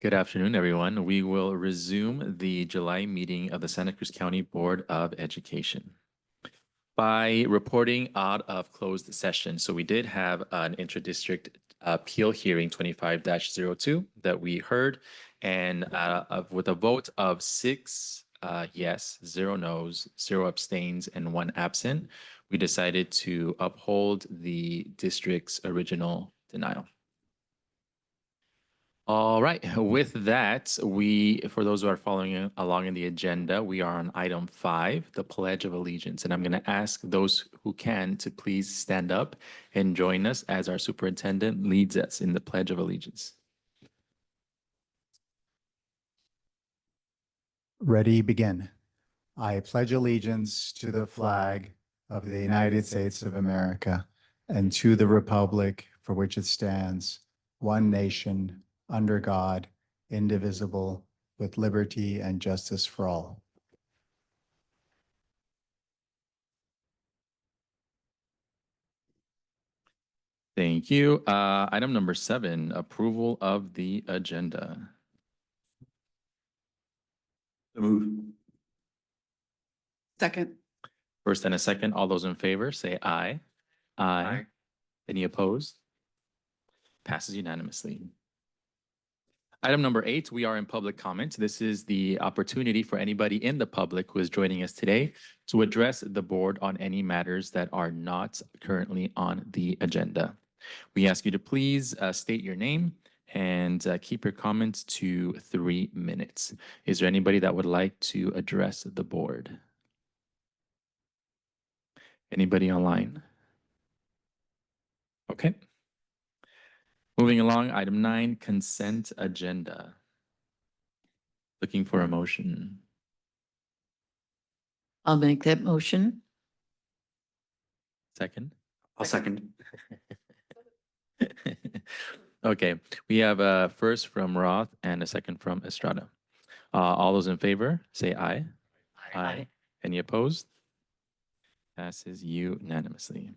Good afternoon, everyone. We will resume the July meeting of the Santa Cruz County Board of Education by reporting out of closed session. So we did have an inter-district appeal hearing 25-02 that we heard, and with a vote of 6 yes, 0 no's, 0 abstains, and 1 absent, we decided to uphold the district's original denial. All right, with that, for those who are following along in the agenda, we are on item 5, the Pledge of Allegiance. And I'm going to ask those who can to please stand up and join us as our superintendent leads us in the Pledge of Allegiance. Ready, begin. I pledge allegiance to the flag of the United States of America and to the republic for which it stands, one nation, under God, indivisible, with liberty and justice for all. Thank you. Item number 7, approval of the agenda. Move. Second. First and a second, all those in favor say aye. Aye. Any opposed? Passes unanimously. Item number 8, we are in public comment. This is the opportunity for anybody in the public who is joining us today to address the board on any matters that are not currently on the agenda. We ask you to please state your name and keep your comments to 3 minutes. Is there anybody that would like to address the board? Anybody online? Okay. Moving along, item 9, consent agenda. Looking for a motion. I'll make that motion. Second. I'll second. Okay, we have a first from Roth and a second from Estrada. All those in favor, say aye. Aye. Any opposed? Passes unanimously.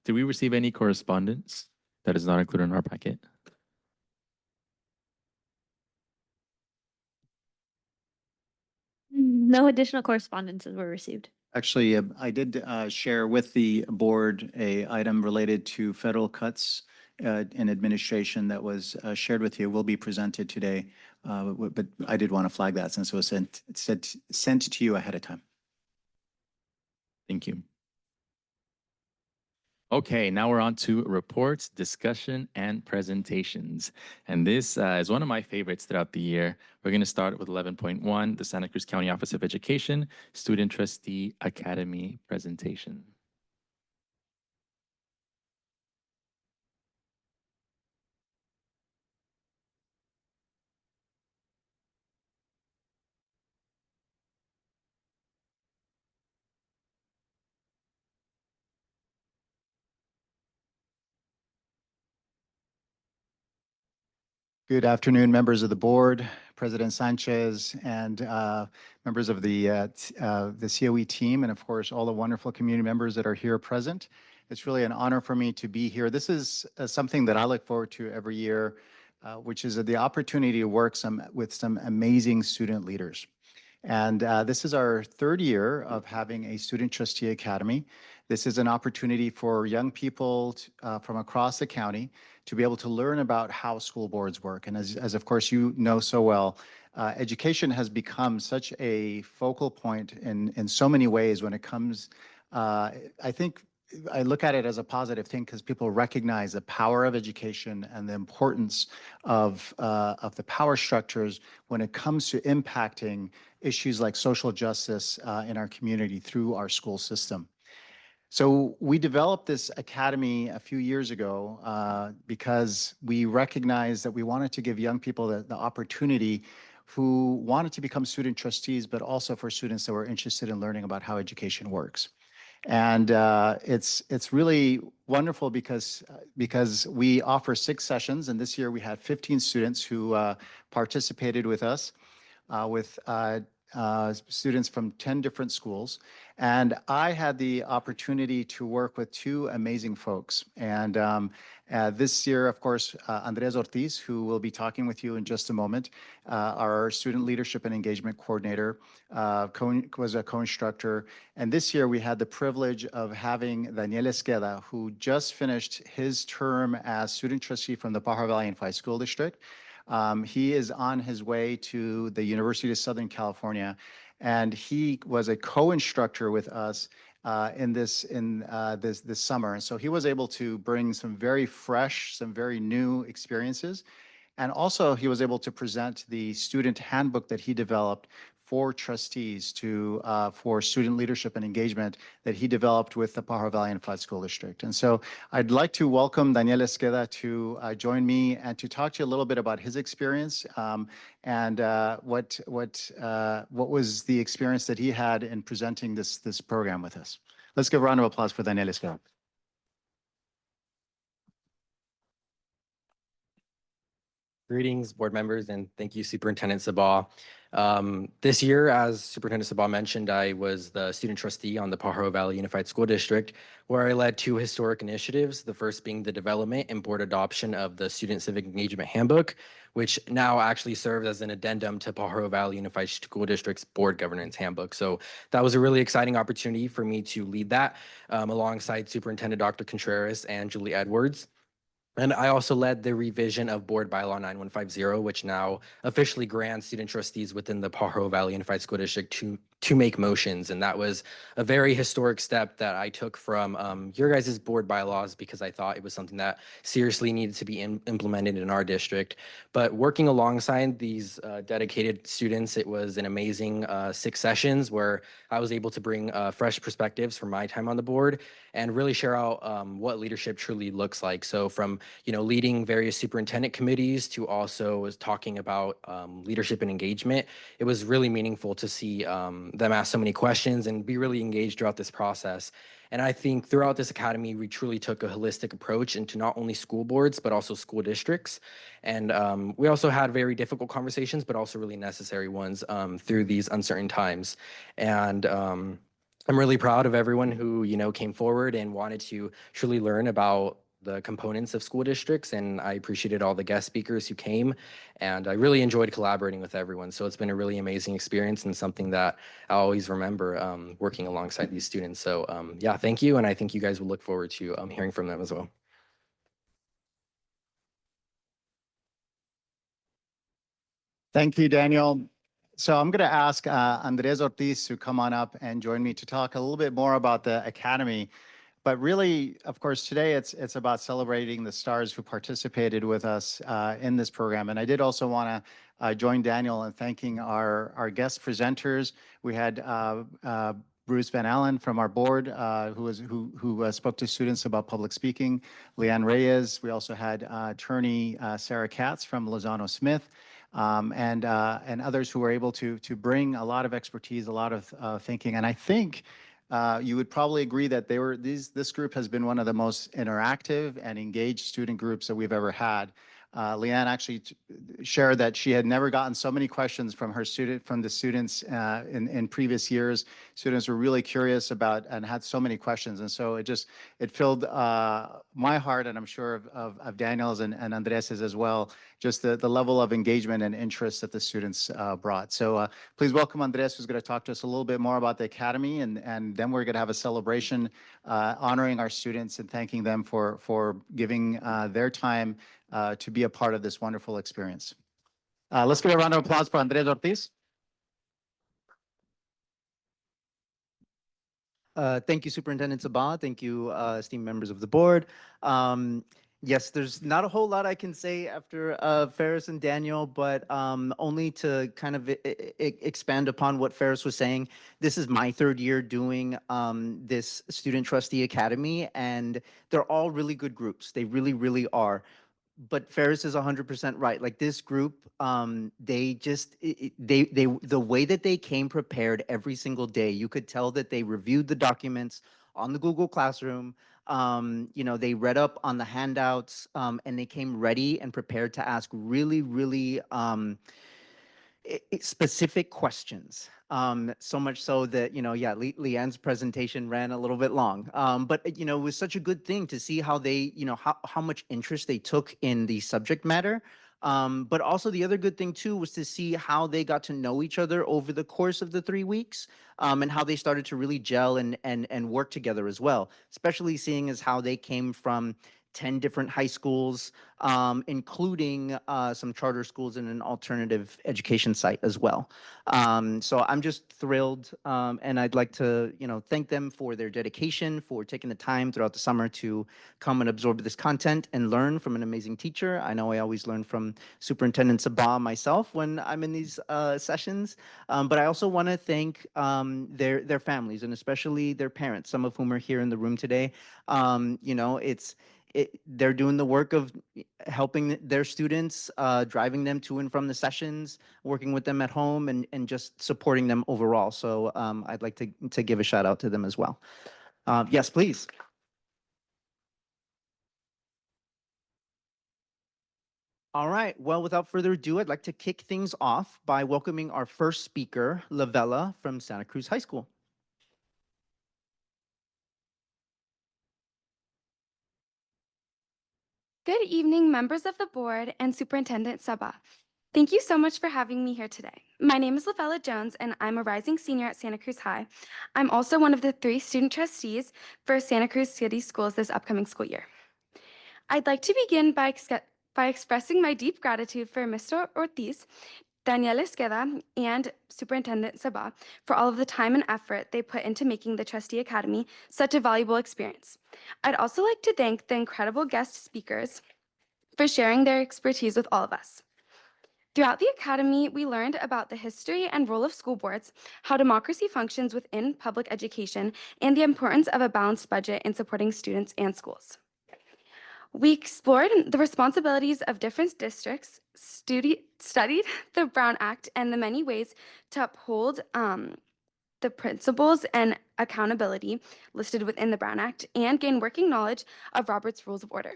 Did we receive any correspondence that is not included in our packet? No additional correspondences were received. Actually, I did share with the board a item related to federal cuts in administration that was shared with you, will be presented today. But I did want to flag that since it was sent to you ahead of time. Thank you. Okay, now we're on to reports, discussion, and presentations. And this is one of my favorites throughout the year. We're going to start with 11.1, the Santa Cruz County Office of Education Student Trustee Academy presentation. Good afternoon, members of the board, President Sanchez, and members of the COE team, and of course, all the wonderful community members that are here present. It's really an honor for me to be here. This is something that I look forward to every year, which is the opportunity to work with some amazing student leaders. And this is our 3rd year of having a Student Trustee Academy. This is an opportunity for young people from across the county to be able to learn about how school boards work. And as of course you know so well, education has become such a focal point in so many ways when it comes, I think I look at it as a positive thing because people recognize the power of education and the importance of the power structures when it comes to impacting issues like social justice in our community through our school system. So we developed this academy a few years ago because we recognized that we wanted to give young people the opportunity who wanted to become student trustees, but also for students that were interested in learning about how education works. And it's really wonderful because we offer 6 sessions, and this year we had 15 students who participated with us with students from 10 different schools. And I had the opportunity to work with two amazing folks. And this year, of course, Andres Ortiz, who will be talking with you in just a moment, our student leadership and engagement coordinator, was a co-instructor. And this year we had the privilege of having Daniel Esqueda, who just finished his term as student trustee from the Pajaro Valley Unified School District. He is on his way to the University of Southern California, and he was a co-instructor with us this summer. And so he was able to bring some very fresh, some very new experiences. And also he was able to present the student handbook that he developed for trustees for student leadership and engagement that he developed with the Pajaro Valley Unified School District. And so I'd like to welcome Daniel Esqueda to join me and to talk to you a little bit about his experience and what was the experience that he had in presenting this program with us. Let's give a round of applause for Daniel Esqueda. Greetings, board members, and thank you, Superintendent Sabah. This year, as Superintendent Sabah mentioned, I was the student trustee on the Pajaro Valley Unified School District, where I led two historic initiatives, the first being the development and board adoption of the Student Civic Engagement Handbook, which now actually serves as an addendum to Pajaro Valley Unified School District's Board Governance Handbook. So that was a really exciting opportunity for me to lead that alongside Superintendent Dr. Contreras and Julie Edwards. And I also led the revision of Board Bylaw 9150, which now officially grants student trustees within the Pajaro Valley Unified School District to make motions. And that was a very historic step that I took from your guys' board bylaws because I thought it was something that seriously needed to be implemented in our district. But working alongside these dedicated students, it was an amazing 6 sessions where I was able to bring fresh perspectives from my time on the board and really share out what leadership truly looks like. So from leading various superintendent committees to also was talking about leadership and engagement, it was really meaningful to see them ask so many questions and be really engaged throughout this process. And I think throughout this academy, we truly took a holistic approach into not only school boards, but also school districts. And we also had very difficult conversations, but also really necessary ones through these uncertain times. And I'm really proud of everyone who, came forward and wanted to truly learn about the components of school districts, and I appreciated all the guest speakers who came, and I really enjoyed collaborating with everyone. So it's been a really amazing experience and something that I always remember working alongside these students. So yeah, thank you, and I think you guys will look forward to hearing from them as well. Thank you, Daniel. So I'm going to ask Andres Ortiz to come on up and join me to talk a little bit more about the Academy. But really, of course, today it's about celebrating the stars who participated with us in this program. And I did also want to join Daniel in thanking our guest presenters. We had Bruce Van Allen from our board who spoke to students about public speaking, Leanne Reyes. We also had attorney Sarah Katz from Lozano Smith. And others who were able to bring a lot of expertise, a lot of thinking. And I think you would probably agree that this group has been one of the most interactive and engaged student groups that we've ever had. Leanne actually shared that she had never gotten so many questions from the students in previous years. Students were really curious about and had so many questions, and so it filled my heart, and I'm sure of Daniel's and Andres's as well. Just the level of engagement and interest that the students brought. So please welcome Andres, who's going to talk to us a little bit more about the Academy, and then we're going to have a celebration honoring our students and thanking them for giving their time to be a part of this wonderful experience. Let's give a round of applause for Andres Ortiz. Thank you, Superintendent Sabah. Thank you, esteemed members of the board. Yes, there's not a whole lot I can say after Ferris and Daniel, but only to kind of expand upon what Ferris was saying. This is my 3rd year doing this Student Trustee Academy, and they're all really good groups. They really, really are. But Ferris is 100% right. Like this group, the way that they came prepared every single day, you could tell that they reviewed the documents on the Google Classroom. They read up on the handouts, and they came ready and prepared to ask really, really specific questions. So much so that, yeah, Leanne's presentation ran a little bit long. But, it was such a good thing to see how they, how much interest they took in the subject matter. But also the other good thing too was to see how they got to know each other over the course of the 3 weeks, and how they started to really gel and work together as well, especially seeing as how they came from 10 different high schools, including some charter schools and an alternative education site as well. So I'm just thrilled, and I'd like to, thank them for their dedication, for taking the time throughout the summer to come and absorb this content and learn from an amazing teacher. I know I always learn from Superintendent Sabah myself when I'm in these sessions, but I also want to thank their families and especially their parents, some of whom are here in the room today. They're doing the work of helping their students, driving them to and from the sessions, working with them at home, and just supporting them overall. So I'd like to give a shout out to them as well. Yes, please. All right. Well, without further ado, I'd like to kick things off by welcoming our first speaker, Lavella from Santa Cruz High School. Good evening, members of the board and Superintendent Sabah. Thank you so much for having me here today. My name is Lavella Jones, and I'm a rising senior at Santa Cruz High. I'm also one of the 3 student trustees for Santa Cruz City Schools this upcoming school year. I'd like to begin by expressing my deep gratitude for Mr. Ortiz, Daniela Esqueda, and Superintendent Sabah for all of the time and effort they put into making the Trustee Academy such a valuable experience. I'd also like to thank the incredible guest speakers for sharing their expertise with all of us. Throughout the Academy, we learned about the history and role of school boards, how democracy functions within public education, and the importance of a balanced budget in supporting students and schools. We explored the responsibilities of different districts, studied the Brown Act and the many ways to uphold the principles and accountability listed within the Brown Act, and gain working knowledge of Robert's Rules of Order.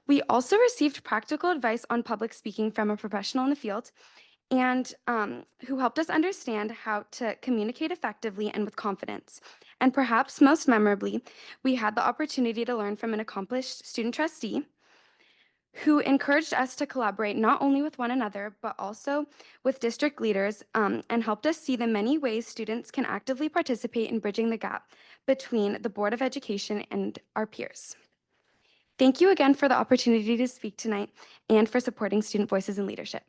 We also received practical advice on public speaking from a professional in the field, and who helped us understand how to communicate effectively and with confidence. And perhaps most memorably, we had the opportunity to learn from an accomplished student trustee who encouraged us to collaborate not only with one another, but also with district leaders, and helped us see the many ways students can actively participate in bridging the gap between the Board of Education and our peers. Thank you again for the opportunity to speak tonight and for supporting student voices in leadership.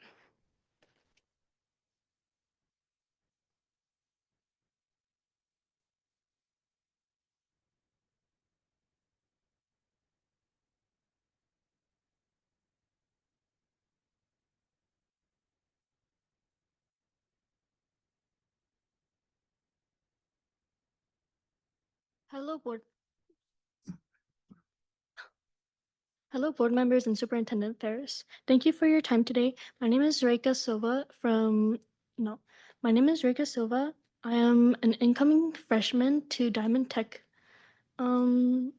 Hello, board. Hello, board members and Superintendent Ferris. Thank you for your time today. My name is Reika Silva I am an incoming freshman to Diamond Tech. The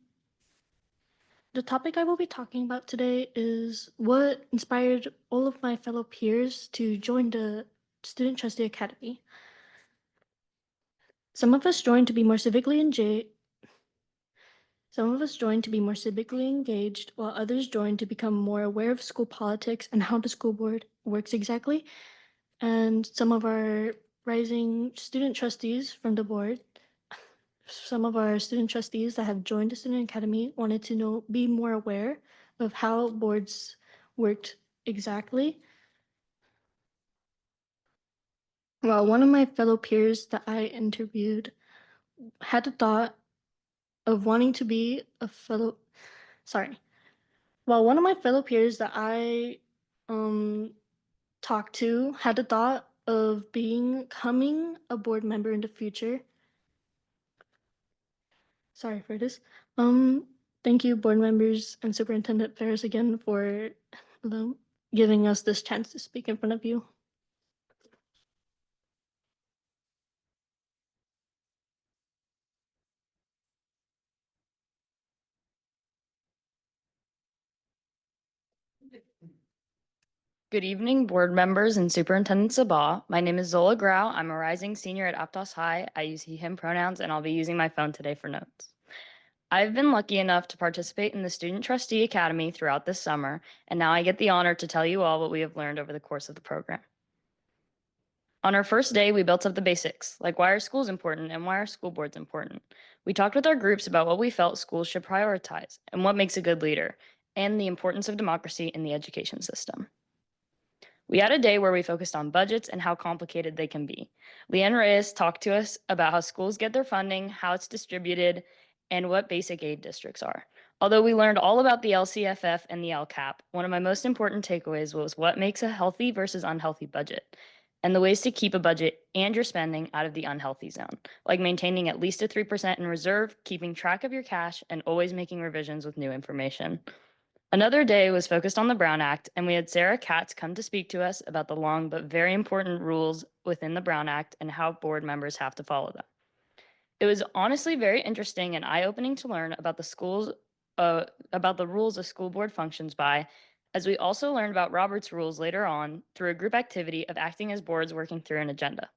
topic I will be talking about today is what inspired all of my fellow peers to join the Student Trustee Academy. Some of us joined to be more civically engaged, while others joined to become more aware of school politics and how the school board works exactly. And some of our rising student trustees from the board, some of our student trustees that have joined the Student Academy wanted to be more aware of how boards worked exactly. Well, one of my fellow peers that I interviewed had the thought of wanting to be a fellow, one of my fellow peers that I talked to had the thought of becoming a board member in the future. Sorry for this. Thank you, board members and Superintendent Ferris, again for giving us this chance to speak in front of you. Good evening, board members and Superintendent Sabah. My name is Zola Grau. I'm a rising senior at Aptos High. I use he, him pronouns, and I'll be using my phone today for notes. I've been lucky enough to participate in the Student Trustee Academy throughout this summer, and now I get the honor to tell you all what we have learned over the course of the program. On our first day, we built up the basics, like why are schools important and why are school boards important. We talked with our groups about what we felt schools should prioritize and what makes a good leader, and the importance of democracy in the education system. We had a day where we focused on budgets and how complicated they can be. Leanne Reyes talked to us about how schools get their funding, how it's distributed, and what basic aid districts are. Although we learned all about the LCFF and the LCAP, one of my most important takeaways was what makes a healthy versus unhealthy budget, and the ways to keep a budget and your spending out of the unhealthy zone, like maintaining at least a 3% in reserve, keeping track of your cash, and always making revisions with new information. Another day was focused on the Brown Act, and we had Sarah Katz come to speak to us about the long but very important rules within the Brown Act and how board members have to follow them. It was honestly very interesting and eye-opening to learn about about the rules a school board functions by, as we also learned about Robert's rules later on through a group activity of acting as boards working through an agenda.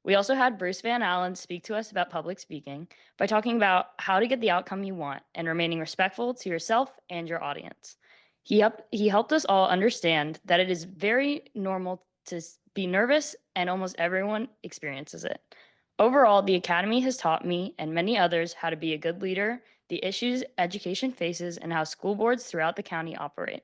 We also had Bruce Van Allen speak to us about public speaking by talking about how to get the outcome you want and remaining respectful to yourself and your audience. He helped us all understand that it is very normal to be nervous and almost everyone experiences it. Overall, the Academy has taught me and many others how to be a good leader, the issues education faces, and how school boards throughout the county operate.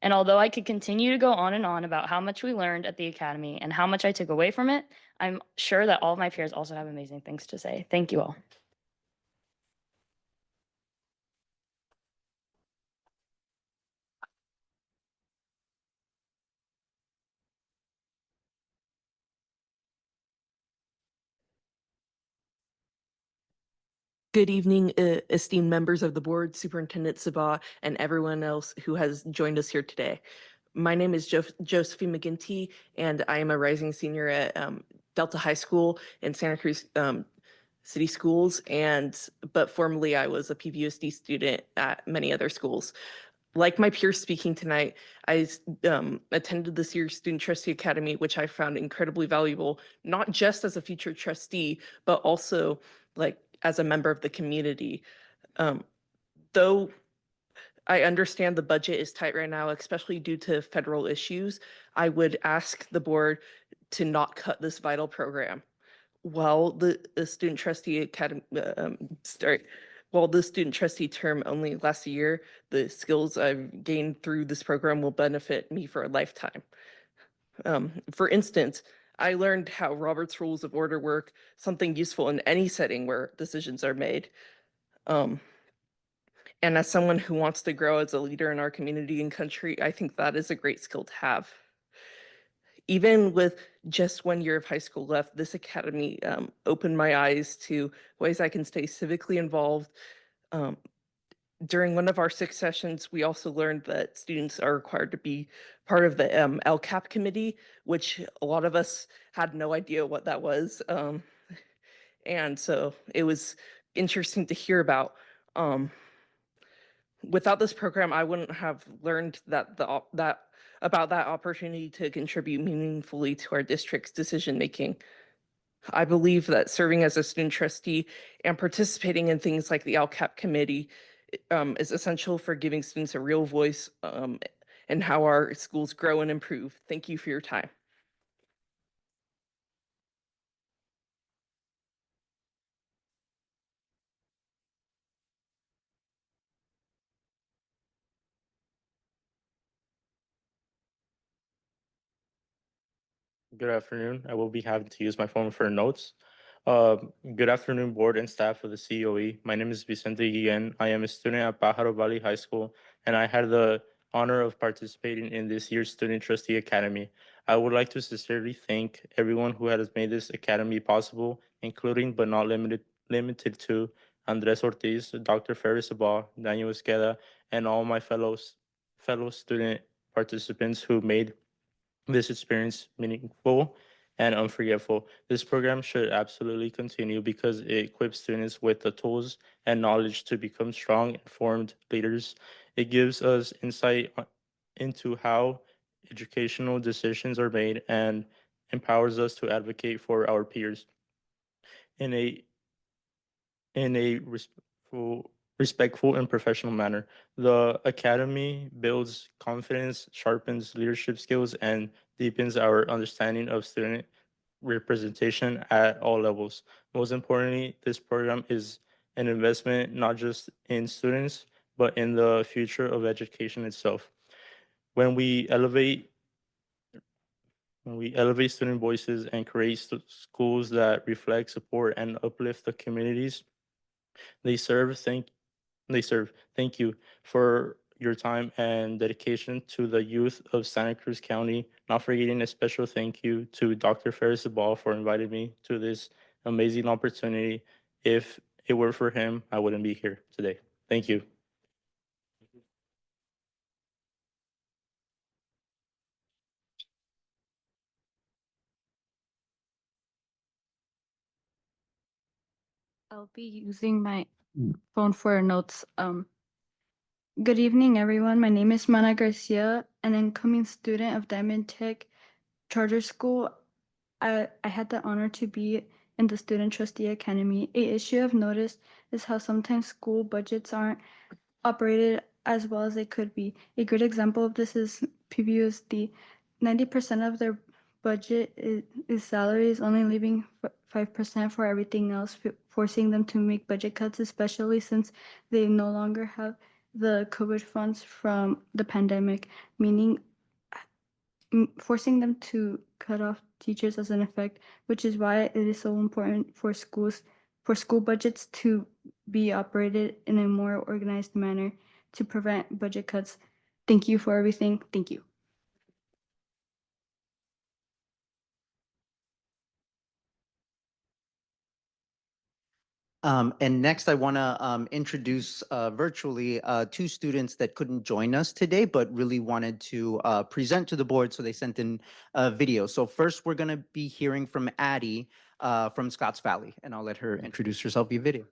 And although I could continue to go on and on about how much we learned at the Academy and how much I took away from it, I'm sure that all of my peers also have amazing things to say. Thank you all. Good evening, esteemed members of the board, Superintendent Sabah, and everyone else who has joined us here today. My name is Josephine McGinty, and I am a rising senior at Delta High School in Santa Cruz City Schools, but formerly I was a PVUSD student at many other schools. Like my peers speaking tonight, I attended this year's Student Trustee Academy, which I found incredibly valuable, not just as a future trustee, but also like as a member of the community. Though I understand the budget is tight right now, especially due to federal issues, I would ask the board to not cut this vital program. While the Student Trustee Academy, while the student trustee term only lasts a year, the skills I've gained through this program will benefit me for a lifetime. For instance, I learned how Robert's Rules of Order work, something useful in any setting where decisions are made. And as someone who wants to grow as a leader in our community and country, I think that is a great skill to have. Even with just 1 year of high school left, this academy opened my eyes to ways I can stay civically involved. During one of our 6 sessions, we also learned that students are required to be part of the LCAP committee, which a lot of us had no idea what that was. And so it was interesting to hear about. Without this program, I wouldn't have learned about that opportunity to contribute meaningfully to our district's decision making. I believe that serving as a student trustee and participating in things like the LCAP committee is essential for giving students a real voice and how our schools grow and improve. Thank you for your time. Good afternoon. I will be having to use my phone for notes. Good afternoon, board and staff of the COE. My name is Vicente Guillen. I am a student at Pajaro Valley High School, and I had the honor of participating in this year's Student Trustee Academy. I would like to sincerely thank everyone who has made this academy possible, including but not limited to Andres Ortiz, Dr. Ferris Sabah, Daniel Esqueda, and all my fellow student participants who made this experience meaningful and unforgettable. This program should absolutely continue because it equips students with the tools and knowledge to become strong, informed leaders. It gives us insight into how educational decisions are made and empowers us to advocate for our peers in a respectful and professional manner. The academy builds confidence, sharpens leadership skills, and deepens our understanding of student representation at all levels. Most importantly, this program is an investment not just in students, but in the future of education itself. When we elevate student voices and create schools that reflect, support, and uplift the communities they serve, thank you for your time and dedication to the youth of Santa Cruz County. Not forgetting a special thank you to Dr. Ferris Zabal for inviting me to this amazing opportunity. If it were for him, I wouldn't be here today. Thank you. I'll be using my phone for notes. Good evening, everyone. My name is Mana Garcia, an incoming student of Diamond Tech Charter School. I had the honor to be in the Student Trustee Academy. A issue I've noticed is how sometimes school budgets aren't operated as well as they could be. A great example of this is PBUSD. 90% of their budget is salaries, only leaving 5% for everything else, forcing them to make budget cuts, especially since they no longer have the COVID funds from the pandemic, meaning forcing them to cut off teachers as an effect, which is why it is so important for school budgets to be operated in a more organized manner to prevent budget cuts. Thank you for everything. Thank you. And next, I want to introduce virtually two students that couldn't join us today, but really wanted to present to the board, so they sent in a video. So first, we're going to be hearing from Addie from Scotts Valley, and I'll let her introduce herself via video.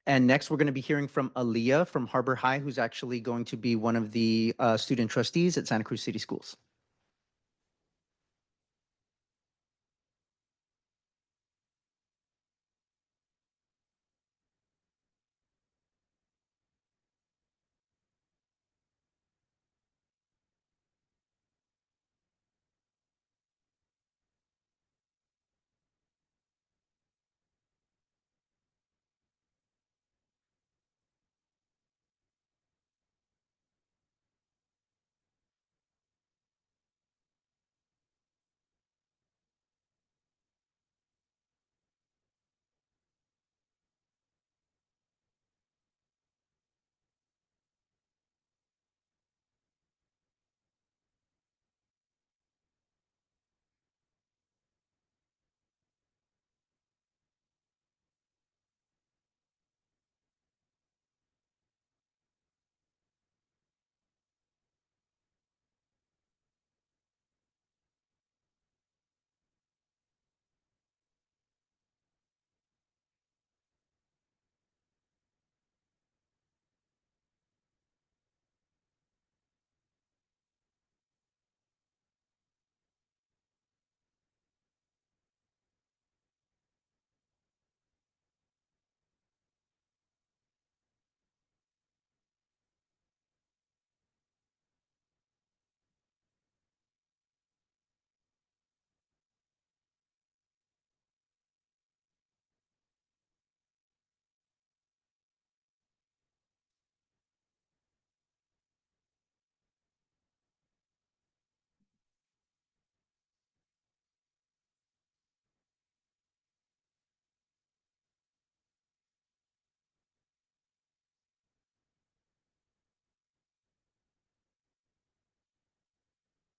And next, we're going to be hearing from Aaliyah from Harbor High, who's actually going to be one of the student trustees at Santa Cruz City Schools.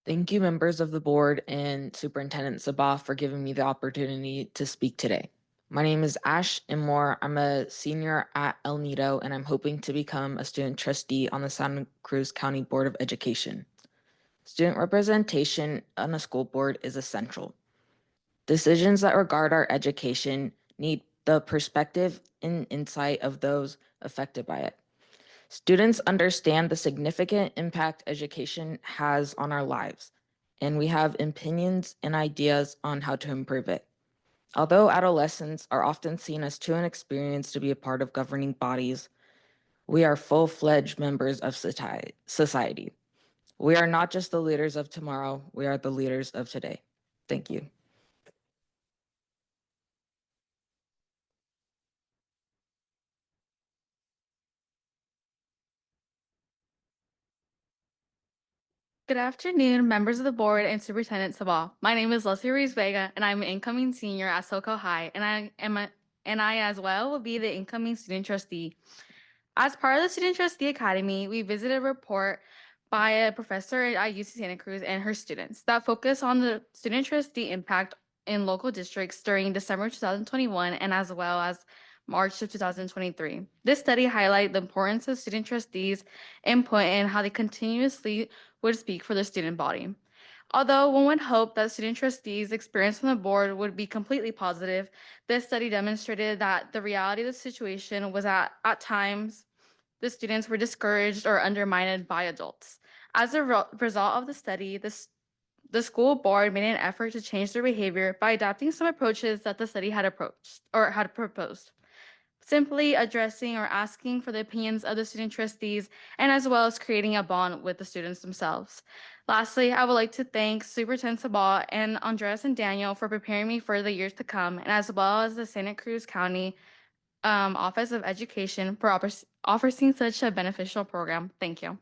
Thank you, members of the board and Superintendent Sabah, for giving me the opportunity to speak today. My name is Ash Immore. I'm a senior at El Nido, and I'm hoping to become a student trustee on the Santa Cruz County Board of Education. Student representation on a school board is essential. Decisions that regard our education need the perspective and insight of those affected by it. Students understand the significant impact education has on our lives, and we have opinions and ideas on how to improve it. Although adolescents are often seen as too inexperienced to be a part of governing bodies, we are full-fledged members of society. We are not just the leaders of tomorrow, we are the leaders of today. Thank you. Good afternoon, members of the board and Superintendent Sabal. My name is Leslie Ruiz Vega, and I'm an incoming senior at SoCo High, and I as well will be the incoming student trustee. As part of the Student Trustee Academy, we visited a report by a professor at UC Santa Cruz and her students that focus on the student trustee impact in local districts during December 2021 and as well as March of 2023. This study highlighted the importance of student trustees' input and how they continuously would speak for the student body. Although one would hope that student trustees' experience on the board would be completely positive, this study demonstrated that the reality of the situation was at times the students were discouraged or undermined by adults. As a result of the study, the school board made an effort to change their behavior by adapting some approaches that the study had proposed. Simply addressing or asking for the opinions of the student trustees, and as well as creating a bond with the students themselves. Lastly, I would like to thank Superintendent Sabal and Andres and Daniel for preparing me for the years to come, and as well as the Santa Cruz County Office of Education for offering such a beneficial program. Thank you.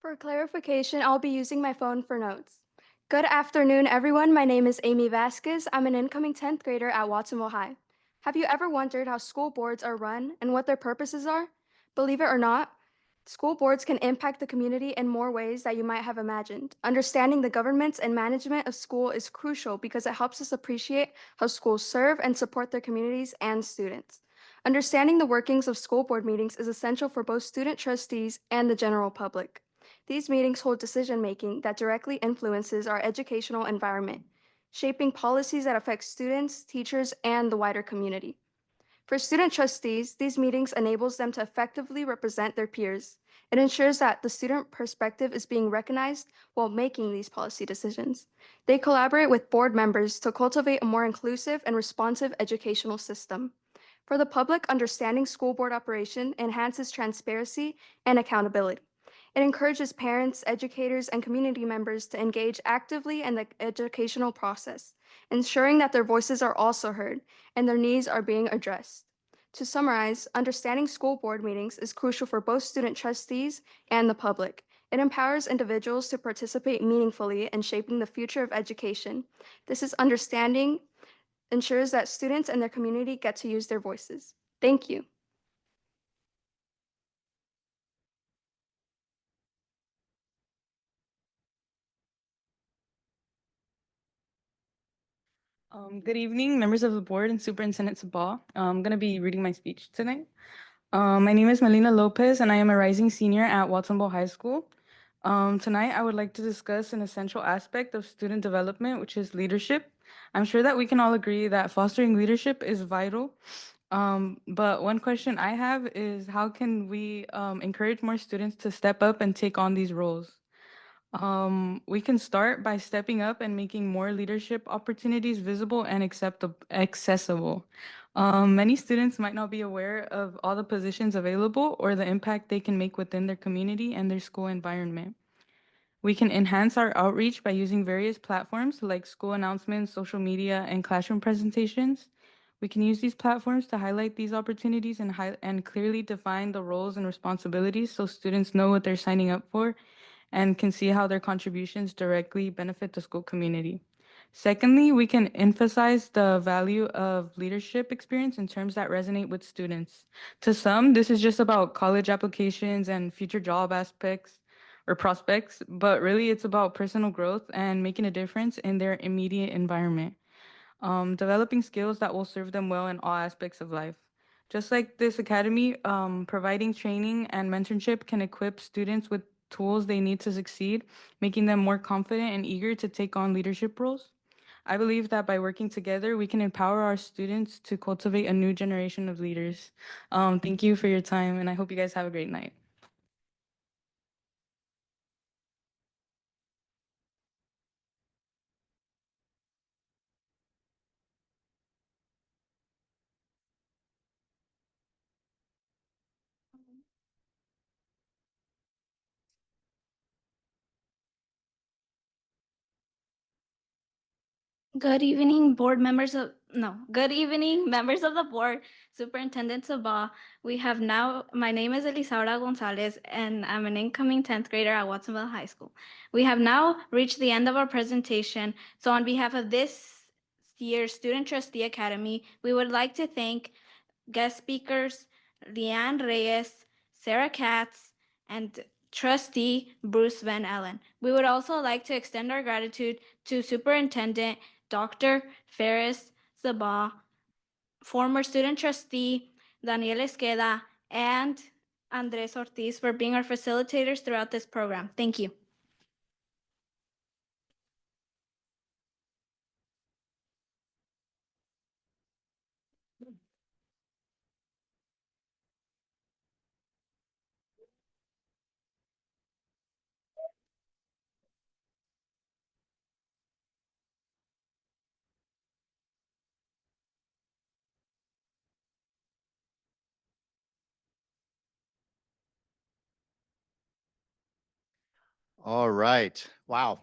For clarification, I'll be using my phone for notes. Good afternoon, everyone. My name is Amy Vasquez. I'm an incoming 10th grader at Watsonville High. Have you ever wondered how school boards are run and what their purposes are? Believe it or not, school boards can impact the community in more ways that you might have imagined. Understanding the governance and management of school is crucial because it helps us appreciate how schools serve and support their communities and students. Understanding the workings of school board meetings is essential for both student trustees and the general public. These meetings hold decision-making that directly influences our educational environment, shaping policies that affect students, teachers, and the wider community. For student trustees, these meetings enables them to effectively represent their peers. It ensures that the student perspective is being recognized while making these policy decisions. They collaborate with board members to cultivate a more inclusive and responsive educational system. For the public, understanding school board operation enhances transparency and accountability. It encourages parents, educators, and community members to engage actively in the educational process, ensuring that their voices are also heard and their needs are being addressed. To summarize, understanding school board meetings is crucial for both student trustees and the public. It empowers individuals to participate meaningfully in shaping the future of education. This understanding ensures that students and their community get to use their voices. Thank you. Good evening, members of the board and Superintendent Sabal. I'm going to be reading my speech tonight. My name is Melina Lopez, and I am a rising senior at Watsonville High School. Tonight, I would like to discuss an essential aspect of student development, which is leadership. I'm sure that we can all agree that fostering leadership is vital. But one question I have is how can we encourage more students to step up and take on these roles? We can start by stepping up and making more leadership opportunities visible and accessible. Many students might not be aware of all the positions available or the impact they can make within their community and their school environment. We can enhance our outreach by using various platforms like school announcements, social media, and classroom presentations. We can use these platforms to highlight these opportunities and clearly define the roles and responsibilities so students know what they're signing up for and can see how their contributions directly benefit the school community. Secondly, we can emphasize the value of leadership experience in terms that resonate with students. To some, this is just about college applications and future job aspects or prospects, but really it's about personal growth and making a difference in their immediate environment. Developing skills that will serve them well in all aspects of life. Just like this academy, providing training and mentorship can equip students with tools they need to succeed, making them more confident and eager to take on leadership roles. I believe that by working together, we can empower our students to cultivate a new generation of leaders. Thank you for your time, and I hope you guys have a great night. Good evening, good evening, members of the board, Superintendent Sabah. My name is Elisaura Gonzalez, and I'm an incoming 10th grader at Watsonville High School. We have now reached the end of our presentation. So on behalf of this year's Student Trustee Academy, we would like to thank guest speakers, Leanne Reyes, Sarah Katz, and Trustee Bruce Van Allen. We would also like to extend our gratitude to Superintendent Dr. Ferris Sabah, former student trustee Daniel Esqueda, and Andres Ortiz for being our facilitators throughout this program. Thank you. All right. Wow.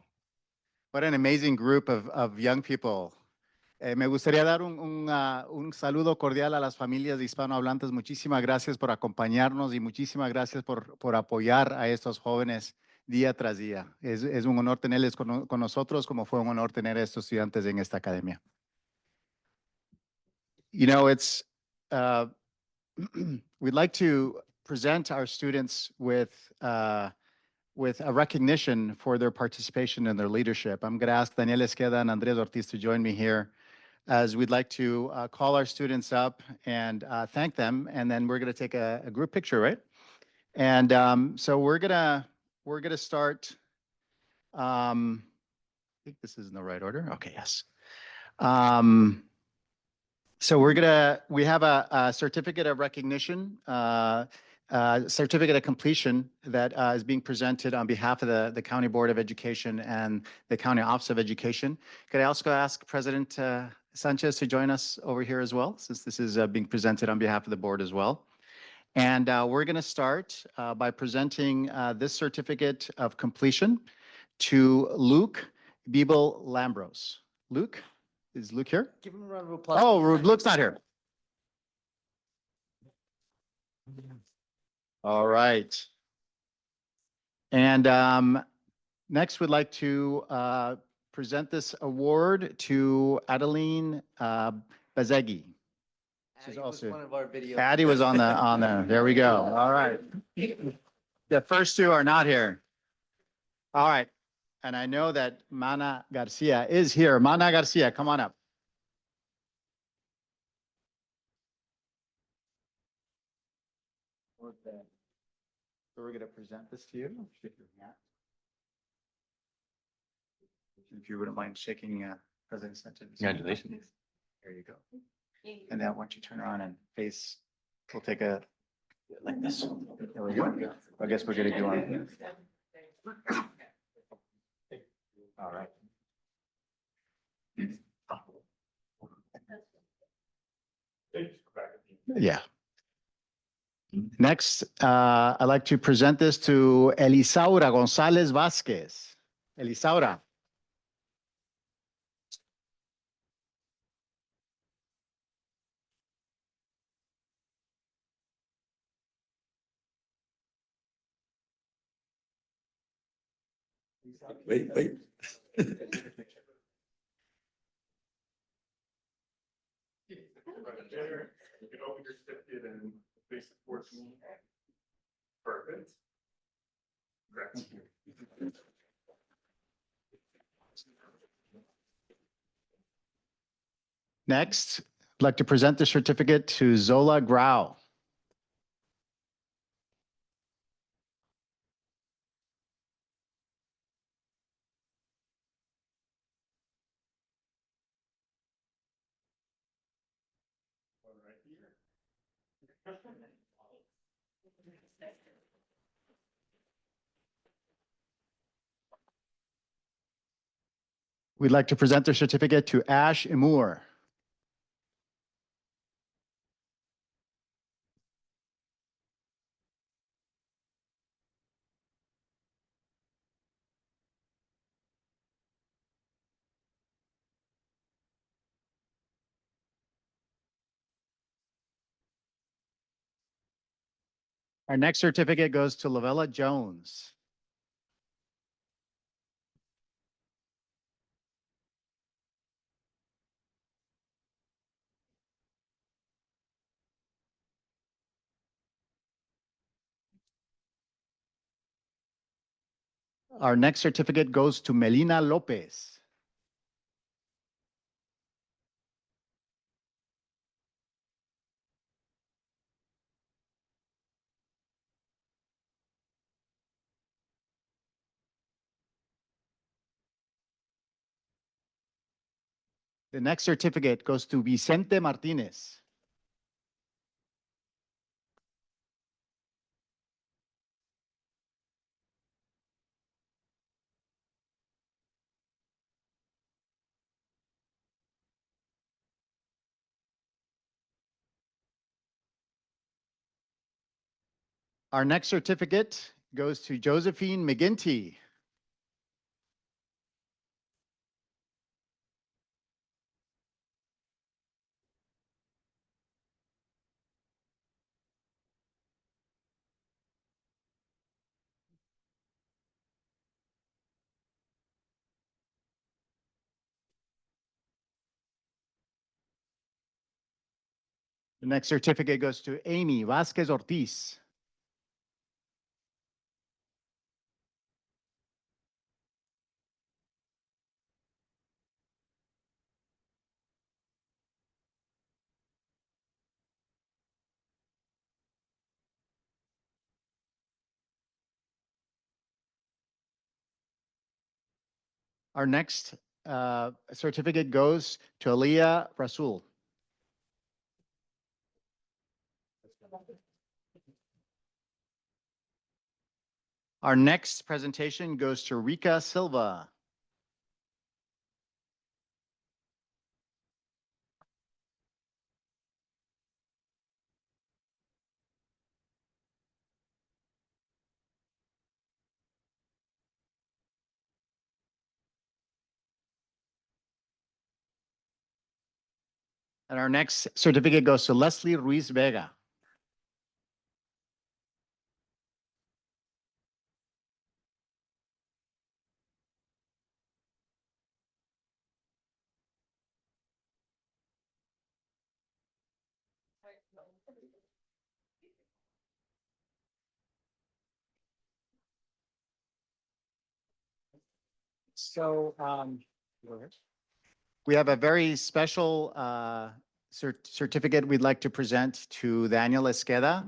What an amazing group of young people. Me gustaría dar un saludo cordial a las familias de hispanohablantes. Muchísimas gracias por acompañarnos y muchísimas gracias por apoyar a estos jóvenes día tras día. Es un honor tenerles con nosotros, como fue un honor tener a estos estudiantes en esta academia. You know, we'd like to present our students with a recognition for their participation and their leadership. I'm going to ask Daniel Esqueda and Andres Ortiz to join me here, as we'd like to call our students up and thank them, and then we're going to take a group picture, right? And so we're gonna start. I think this is in the right order. Okay, yes. So we have a certificate of recognition, certificate of completion that is being presented on behalf of the County Board of Education and the County Office of Education. Could I also ask President Sanchez to join us over here as well, since this is being presented on behalf of the board as well. And we're going to start by presenting this certificate of completion to Luke Biebel Lambros. Luke, is Luke here? Give him a round of applause. Oh, Luke's not here. All right. And next, we'd like to present this award to Adeline Bazegi. She's also one of our videos. Addie was on the. There we go. All right. The first two are not here. All right. And I know that Mana Garcia is here. Mana Garcia, come on up. So we're going to present this to you. If you wouldn't mind shaking President Sanchez. Congratulations. There you go. And then once you turn around and face, we'll take a, like this. There we go. I guess we're going to do on. All right. Yeah. Next, I'd like to present this to Elisaura Gonzalez Vasquez. Elisaura. Wait. You can open your certificate and face it towards me. Perfect. Correct. Next, I'd like to present the certificate to Zola Grau. We'd like to present the certificate to Ash Imur. Our next certificate goes to Lavella Jones. Our next certificate goes to Melina Lopez. The next certificate goes to Vicente Martinez. Our next certificate goes to Josephine McGinty. The next certificate goes to Amy Vasquez Ortiz. Our next certificate goes to Aliyah Rasul. Our next presentation goes to Rika Silva. And our next certificate goes to Leslie Ruiz Vega. So we have a very special certificate we'd like to present to Daniel Esqueda.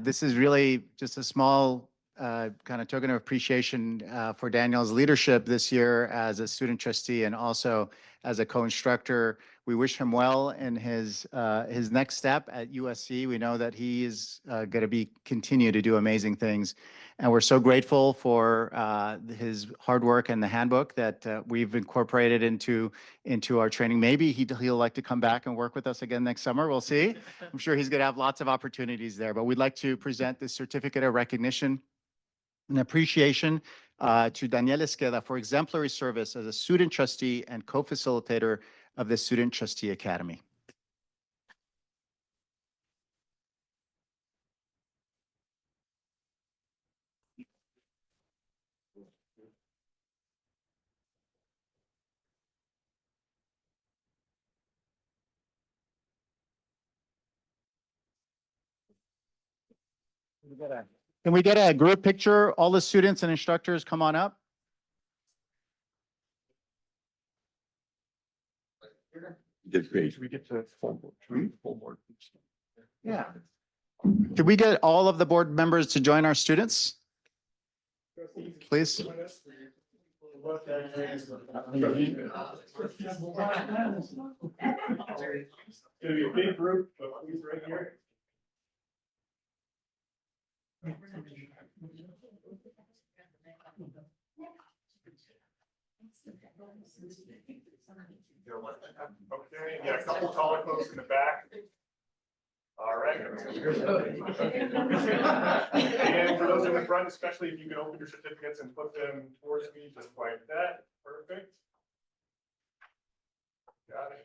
This is really just a small kind of token of appreciation for Daniel's leadership this year as a student trustee and also as a co-instructor. We wish him well in his next step at USC. We know that he is going to continue to do amazing things. And we're so grateful for his hard work and the handbook that we've incorporated into our training. Maybe he'll like to come back and work with us again next summer. We'll see. I'm sure he's going to have lots of opportunities there. But we'd like to present this certificate of recognition and appreciation to Daniel Esqueda for exemplary service as a student trustee and co-facilitator of the Student Trustee Academy. Can we get a group picture? All the students and instructors come on up. Did great. We get to full board. Yeah. Could we get all of the board members to join our students? Please. Gonna be a big group, but please right here. Okay, yeah, a couple taller folks in the back. All right. And for those in the front, especially if you can open your certificates and put them towards me, just like that. Perfect. Got it.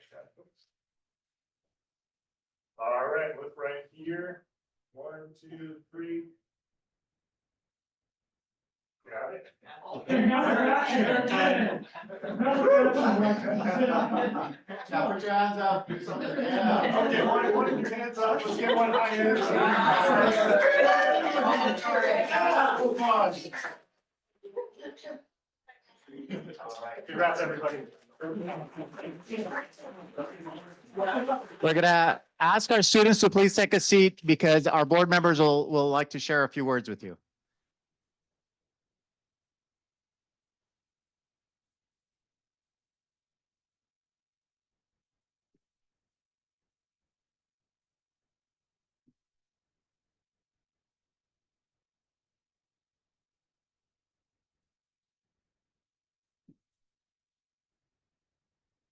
All right, look right here. 1, 2, 3. Got it. Now put your hands up. Do something. Yeah. Okay, one of your hands up. Let's get one high here. Congrats, everybody. We're gonna ask our students to please take a seat because our board members will like to share a few words with you.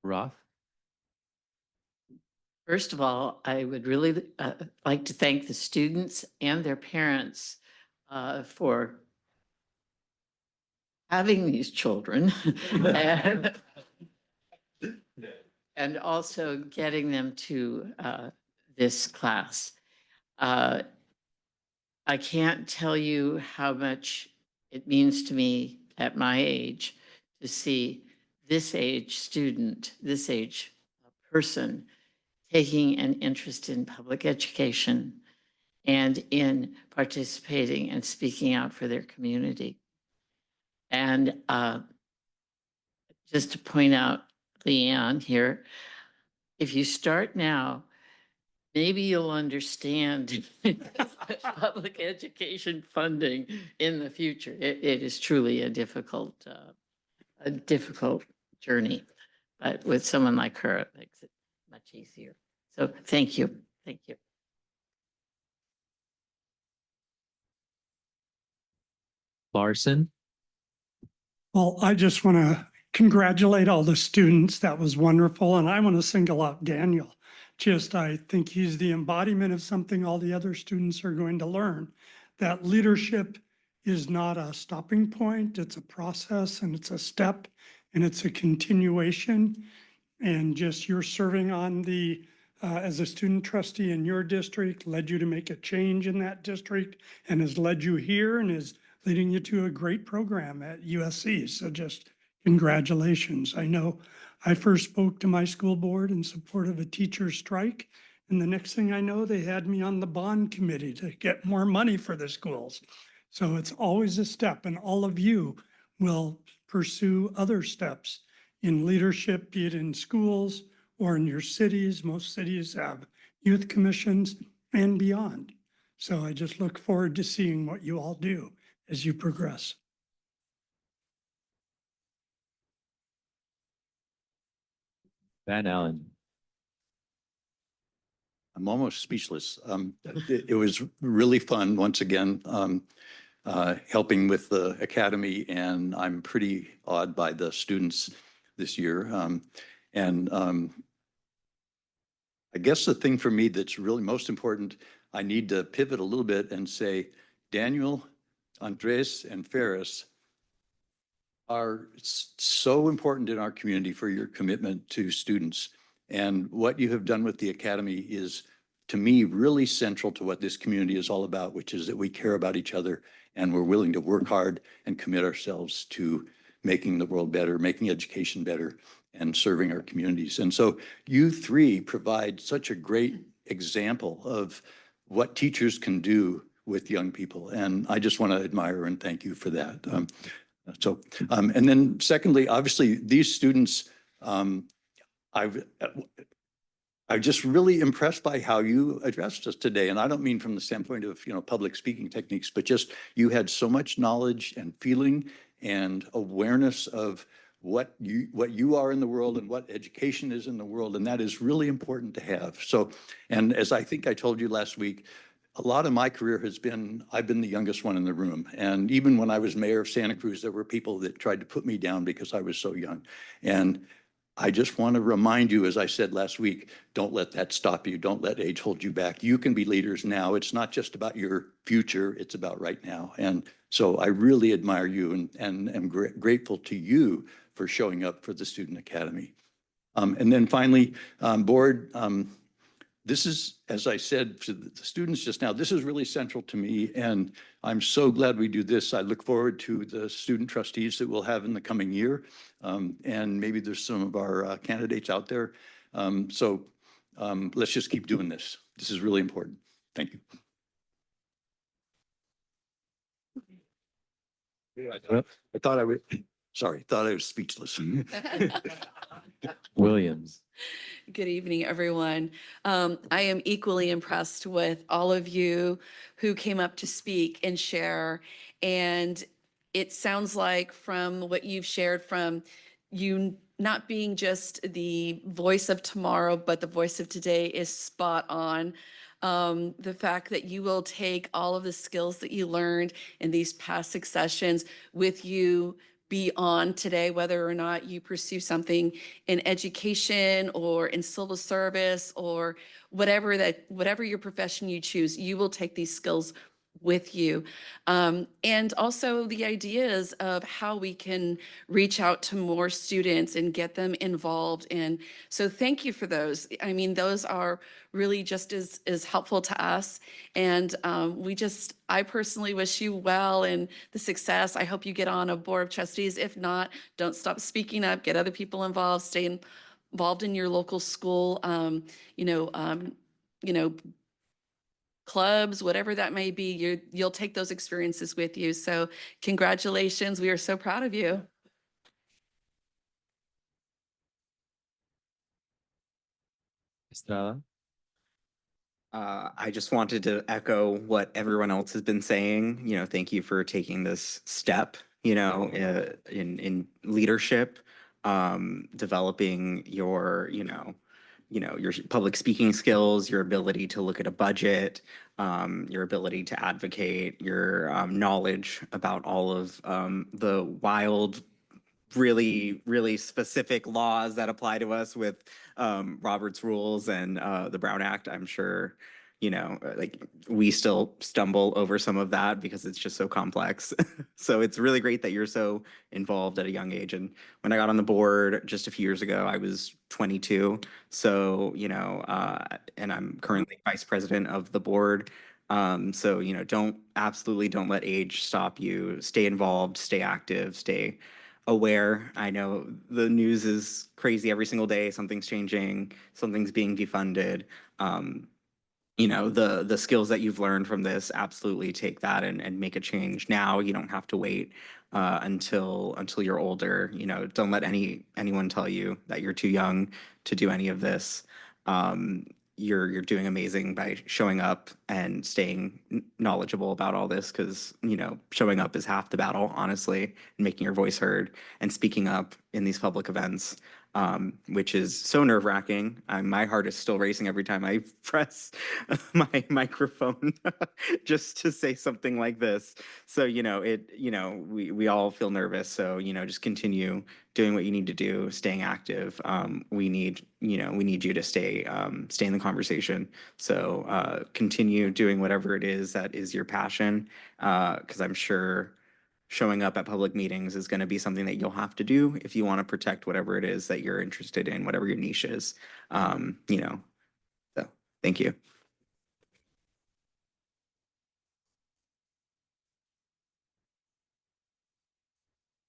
Roth? First of all, I would really like to thank the students and their parents for having these children and also getting them to this class. I can't tell you how much it means to me at my age to see this age student, this age person taking an interest in public education and in participating and speaking out for their community. And just to point out, Leanne here, if you start now, maybe you'll understand public education funding in the future. It is truly a difficult journey, but with someone like her, it makes it much easier. So thank you. Thank you. Larson? Well, I just want to congratulate all the students. That was wonderful. And I want to single out Daniel. I think he's the embodiment of something all the other students are going to learn. That leadership is not a stopping point. It's a process and it's a step and it's a continuation. And just you're serving on the, as a student trustee in your district, led you to make a change in that district and has led you here and is leading you to a great program at USC. So just congratulations. I know I first spoke to my school board in support of a teacher strike. And the next thing I know, they had me on the bond committee to get more money for the schools. So it's always a step, and all of you will pursue other steps in leadership, be it in schools or in your cities. Most cities have youth commissions and beyond. So I just look forward to seeing what you all do as you progress. Van Allen? I'm almost speechless. It was really fun once again, helping with the academy, and I'm pretty awed by the students this year. I guess the thing for me that's really most important, I need to pivot a little bit and say, Daniel, Andres, and Ferris are so important in our community for your commitment to students. And what you have done with the academy is, to me, really central to what this community is all about, which is that we care about each other and we're willing to work hard and commit ourselves to making the world better, making education better, and serving our communities. And so you three provide such a great example of what teachers can do with young people. And I just want to admire and thank you for that. And then secondly, obviously, these students, I'm just really impressed by how you addressed us today. And I don't mean from the standpoint of, public speaking techniques, but just you had so much knowledge and feeling and awareness of what you are in the world and what education is in the world. And that is really important to have. So, and as I think I told you last week, a lot of my career has been, I've been the youngest one in the room. And even when I was mayor of Santa Cruz, there were people that tried to put me down because I was so young. And I just want to remind you, as I said last week, don't let that stop you. Don't let age hold you back. You can be leaders now. It's not just about your future. It's about right now. And so I really admire you and am grateful to you for showing up for the Student Academy. And then finally, board, this is, as I said to the students just now, this is really central to me, and I'm so glad we do this. I look forward to the student trustees that we'll have in the coming year, and maybe there's some of our candidates out there. Let's just keep doing this. This is really important. Thank you. I thought I was speechless. Williams. Good evening, everyone. I am equally impressed with all of you who came up to speak and share. And it sounds like from what you've shared, from you not being just the voice of tomorrow, but the voice of today, is spot on. The fact that you will take all of the skills that you learned in these past 6 sessions with you beyond today, whether or not you pursue something in education or in civil service or whatever your profession you choose, you will take these skills with you. And also the ideas of how we can reach out to more students and get them involved. And so thank you for those. I mean, those are really just as helpful to us. And I personally wish you well and the success. I hope you get on a board of trustees. If not, don't stop speaking up, get other people involved, stay involved in your local school, clubs, whatever that may be. You'll take those experiences with you. So congratulations. We are so proud of you. Estrada. I just wanted to echo what everyone else has been saying. Thank you for taking this step, in leadership, developing your public speaking skills, your ability to look at a budget, your ability to advocate, your knowledge about all of the wild, really, really specific laws that apply to us with Robert's rules and the Brown Act. I'm sure, we still stumble over some of that because it's just so complex. So it's really great that you're so involved at a young age. And when I got on the board just a few years ago, I was 22. So, and I'm currently vice president of the board. So, absolutely don't let age stop you. Stay involved, stay active, stay aware. I know the news is crazy every single day. Something's changing, something's being defunded. The skills that you've learned from this, absolutely take that and make a change now. You don't have to wait until you're older. Don't let anyone tell you that you're too young to do any of this. You're doing amazing by showing up and staying knowledgeable about all this, because showing up is half the battle, honestly, and making your voice heard and speaking up in these public events, which is so nerve-wracking. My heart is still racing every time I press my microphone just to say something like this. So we all feel nervous. So just continue doing what you need to do, staying active. We need you to stay in the conversation. So continue doing whatever it is that is your passion, because I'm sure showing up at public meetings is going to be something that you'll have to do if you want to protect whatever it is that you're interested in, whatever your niche is. So thank you.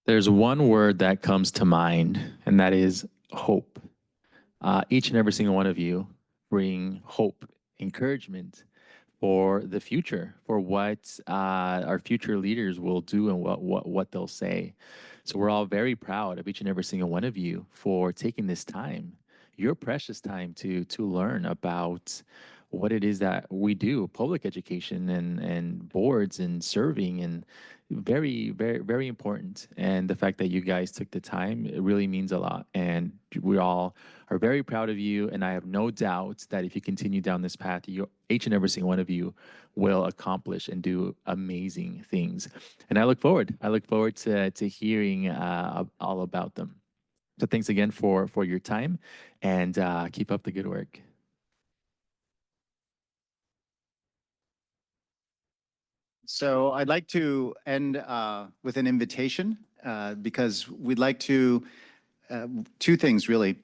There's one word that comes to mind, and that is hope. Each and every single one of you bring hope, encouragement, for the future, for what our future leaders will do and what they'll say. So we're all very proud of each and every single one of you for taking this time, your precious time to learn about what it is that we do, public education and boards and serving, and very important. And the fact that you guys took the time, it really means a lot. And we all are very proud of you. And I have no doubt that if you continue down this path, each and every single one of you will accomplish and do amazing things. And I look forward to hearing all about them. So thanks again for your time, and keep up the good work. So I'd like to end with an invitation because we'd like to, two things really.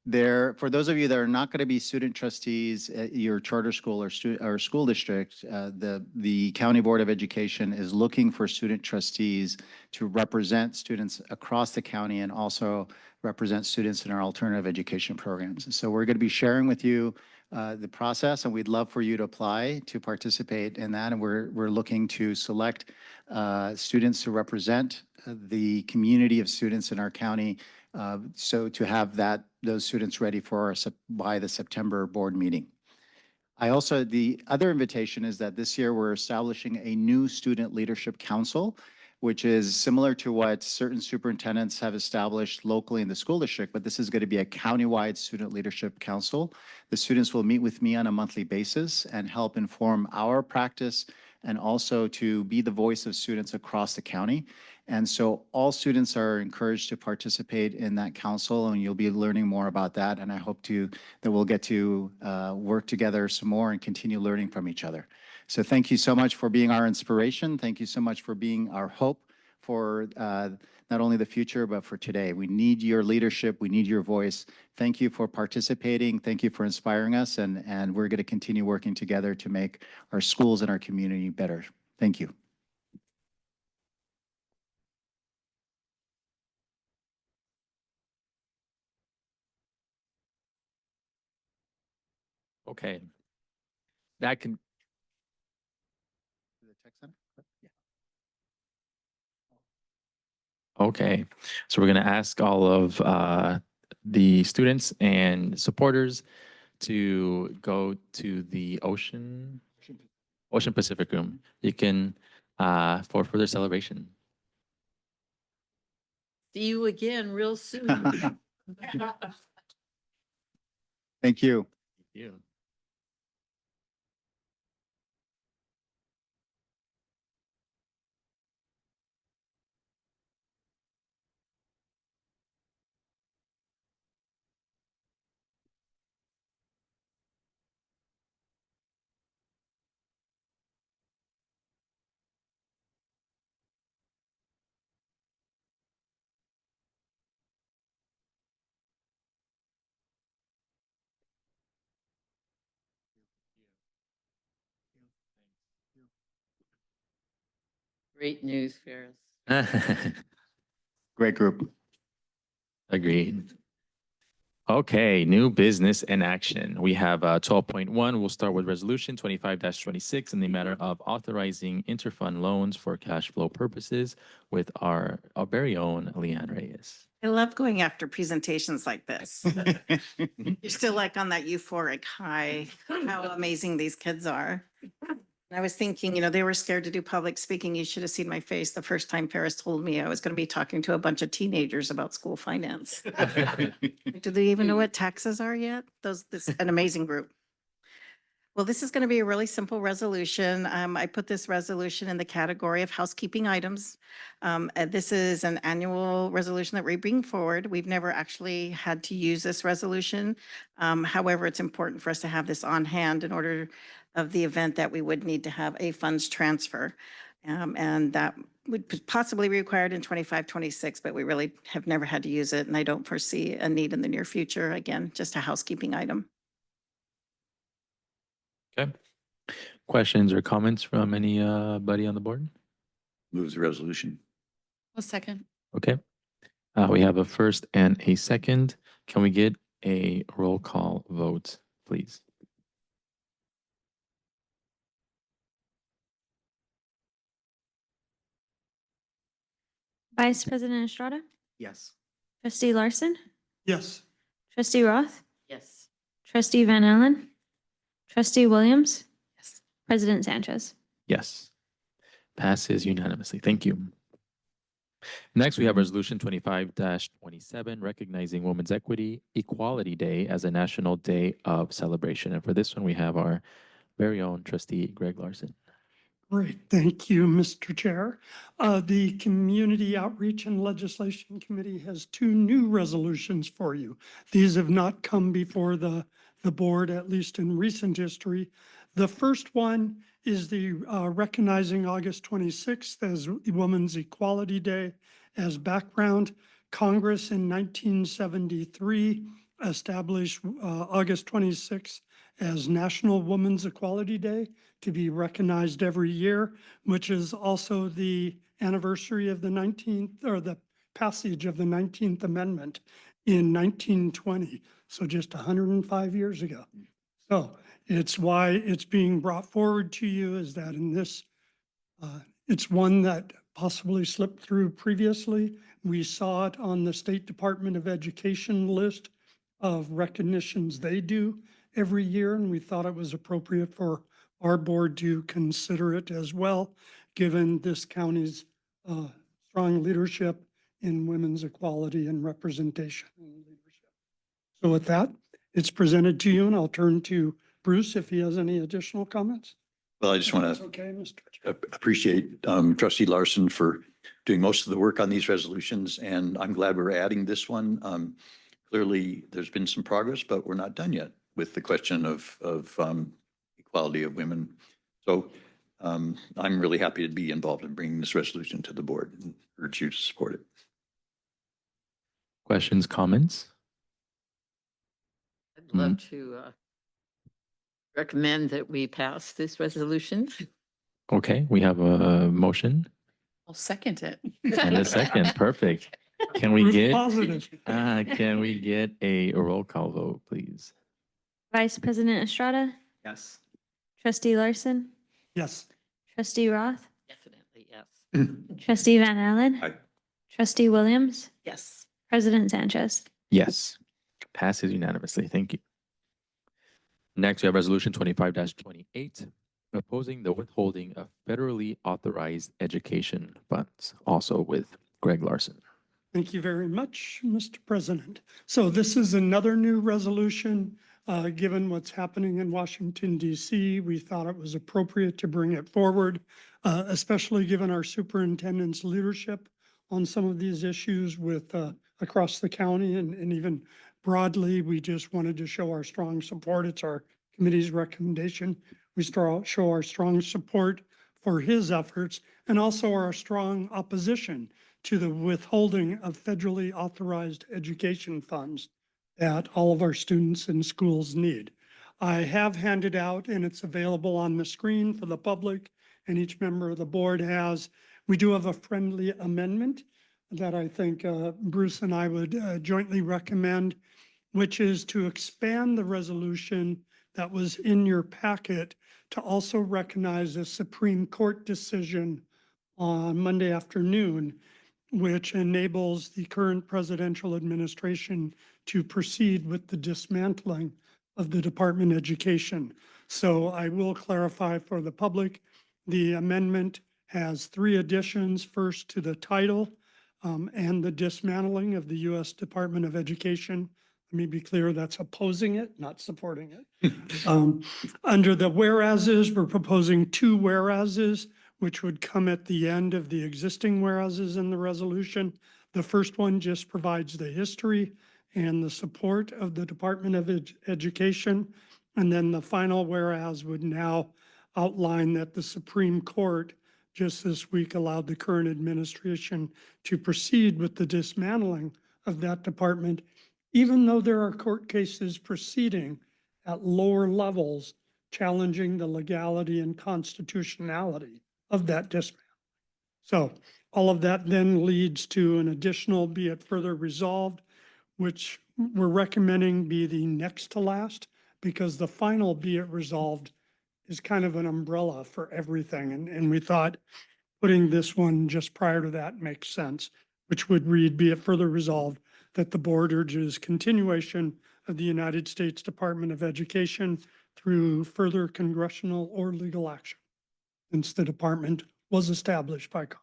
For those of you that are not going to be student trustees at your charter school or school district, the County Board of Education is looking for student trustees to represent students across the county and also represent students in our alternative education programs. So we're going to be sharing with you the process, and we'd love for you to apply to participate in that. And we're looking to select students to represent the community of students in our county. So to have those students ready for by the September board meeting. The other invitation is that this year we're establishing a new student leadership council, which is similar to what certain superintendents have established locally in the school district, but this is going to be a countywide student leadership council. The students will meet with me on a monthly basis and help inform our practice and also to be the voice of students across the county. And so all students are encouraged to participate in that council, and you'll be learning more about that. And I hope that we'll get to work together some more and continue learning from each other. So thank you so much for being our inspiration. Thank you so much for being our hope for not only the future, but for today. We need your leadership. We need your voice. Thank you for participating. Thank you for inspiring us. And we're going to continue working together to make our schools and our community better. Thank you. Okay. That can. Okay, so we're going to ask all of the students and supporters to go to the Ocean Pacific room. You can for further celebration. See you again real soon. Thank you. Thank you. Great news, Ferris. Great group. Agreed. Okay, new business and action. We have 12.1. We'll start with resolution 25-26 in the matter of authorizing interfund loans for cash flow purposes with our very own Leanne Reyes. I love going after presentations like this. You're still like on that euphoric high, how amazing these kids are. And I was thinking, they were scared to do public speaking. You should have seen my face the first time Ferris told me I was going to be talking to a bunch of teenagers about school finance. Do they even know what taxes are yet? This an amazing group. Well, this is going to be a really simple resolution. I put this resolution in the category of housekeeping items. This is an annual resolution that we bring forward. We've never actually had to use this resolution. However, it's important for us to have this on hand in order of the event that we would need to have a funds transfer. And that would possibly be required in 25-26, but we really have never had to use it. And I don't foresee a need in the near future. Again, just a housekeeping item. Okay. Questions or comments from anybody on the board? Moves the resolution. A second. Okay. We have a first and a second. Can we get a roll call vote, please? Vice President Estrada, Yes. Trustee Larson, Yes. Trustee Roth, Yes. Trustee Van Allen, Trustee Williams, President Sanchez. Yes. Passes unanimously. Thank you. Next, we have Resolution 25-27, recognizing Women's Equality Day as a national day of celebration. And for this one, we have our very own trustee, Greg Larson. Great, thank you, Mr. Chair. The Community Outreach and Legislation Committee has two new resolutions for you. These have not come before the board, at least in recent history. The first one is the recognizing August 26th as Women's Equality Day. As background, Congress in 1973 established August 26th as National Women's Equality Day to be recognized every year, which is also the anniversary of the 19th or the passage of the 19th Amendment in 1920. So just 105 years ago. So it's why it's being brought forward to you is that in this, it's one that possibly slipped through previously. We saw it on the State Department of Education list of recognitions they do every year, and we thought it was appropriate for our board to consider it as well, given this county's strong leadership in women's equality and representation. So with that, it's presented to you, and I'll turn to Bruce if he has any additional comments. Well, I just want That's to okay, Mr. appreciate Trustee Larson for doing most of the work on these resolutions, and I'm glad we're adding this one. Clearly, there's been some progress, but we're not done yet with the question of equality of women. So I'm really happy to be involved in bringing this resolution to the board and urge you to support it. Questions, comments? I'd love to recommend that we pass this resolution. Okay, we have a motion I'll second it. and a second. Perfect. Can we Proof get positive. can we get a roll call vote, please? Vice President Estrada, Yes. Trustee Larson, Yes. Trustee Roth, Definitely, yes. Trustee Van Allen, Aye. Trustee Williams, Yes. President Sanchez. Yes. Passes unanimously. Thank you. Next, we have Resolution 25-28, opposing the withholding of federally authorized education funds, also with Greg Larson. Thank you very much, Mr. President. So this is another new resolution. Given what's happening in Washington, D.C., we thought it was appropriate to bring it forward, especially given our superintendent's leadership on some of these issues with across the county and even broadly. We just wanted to show our strong support. It's our committee's recommendation. We show our strong support for his efforts and also our strong opposition to the withholding of federally authorized education funds that all of our students and schools need. I have handed out, and it's available on the screen for the public, and each member of the board has. We do have a friendly amendment that I think Bruce and I would jointly recommend, which is to expand the resolution that was in your packet to also recognize a Supreme Court decision on Monday afternoon, which enables the current presidential administration to proceed with the dismantling of the Department of Education. So I will clarify for the public, the amendment has three additions. First, to the title and the dismantling of the U.S. Department of Education. Let me be clear, that's opposing it, not supporting it. Under the whereases, we're proposing two whereases, which would come at the end of the existing whereases in the resolution. The first one just provides the history and the support of the Department of Education. And then the final whereas would now outline that the Supreme Court just this week allowed the current administration to proceed with the dismantling of that department, even though there are court cases proceeding at lower levels challenging the legality and constitutionality of that dismantling. So all of that then leads to an additional, be it further resolved, which we're recommending be the next to last, because the final be it resolved is kind of an umbrella for everything. And we thought putting this one just prior to that makes sense. which would read, be it further resolved that the board urges continuation of the United States Department of Education through further congressional or legal action, since the department was established by Congress.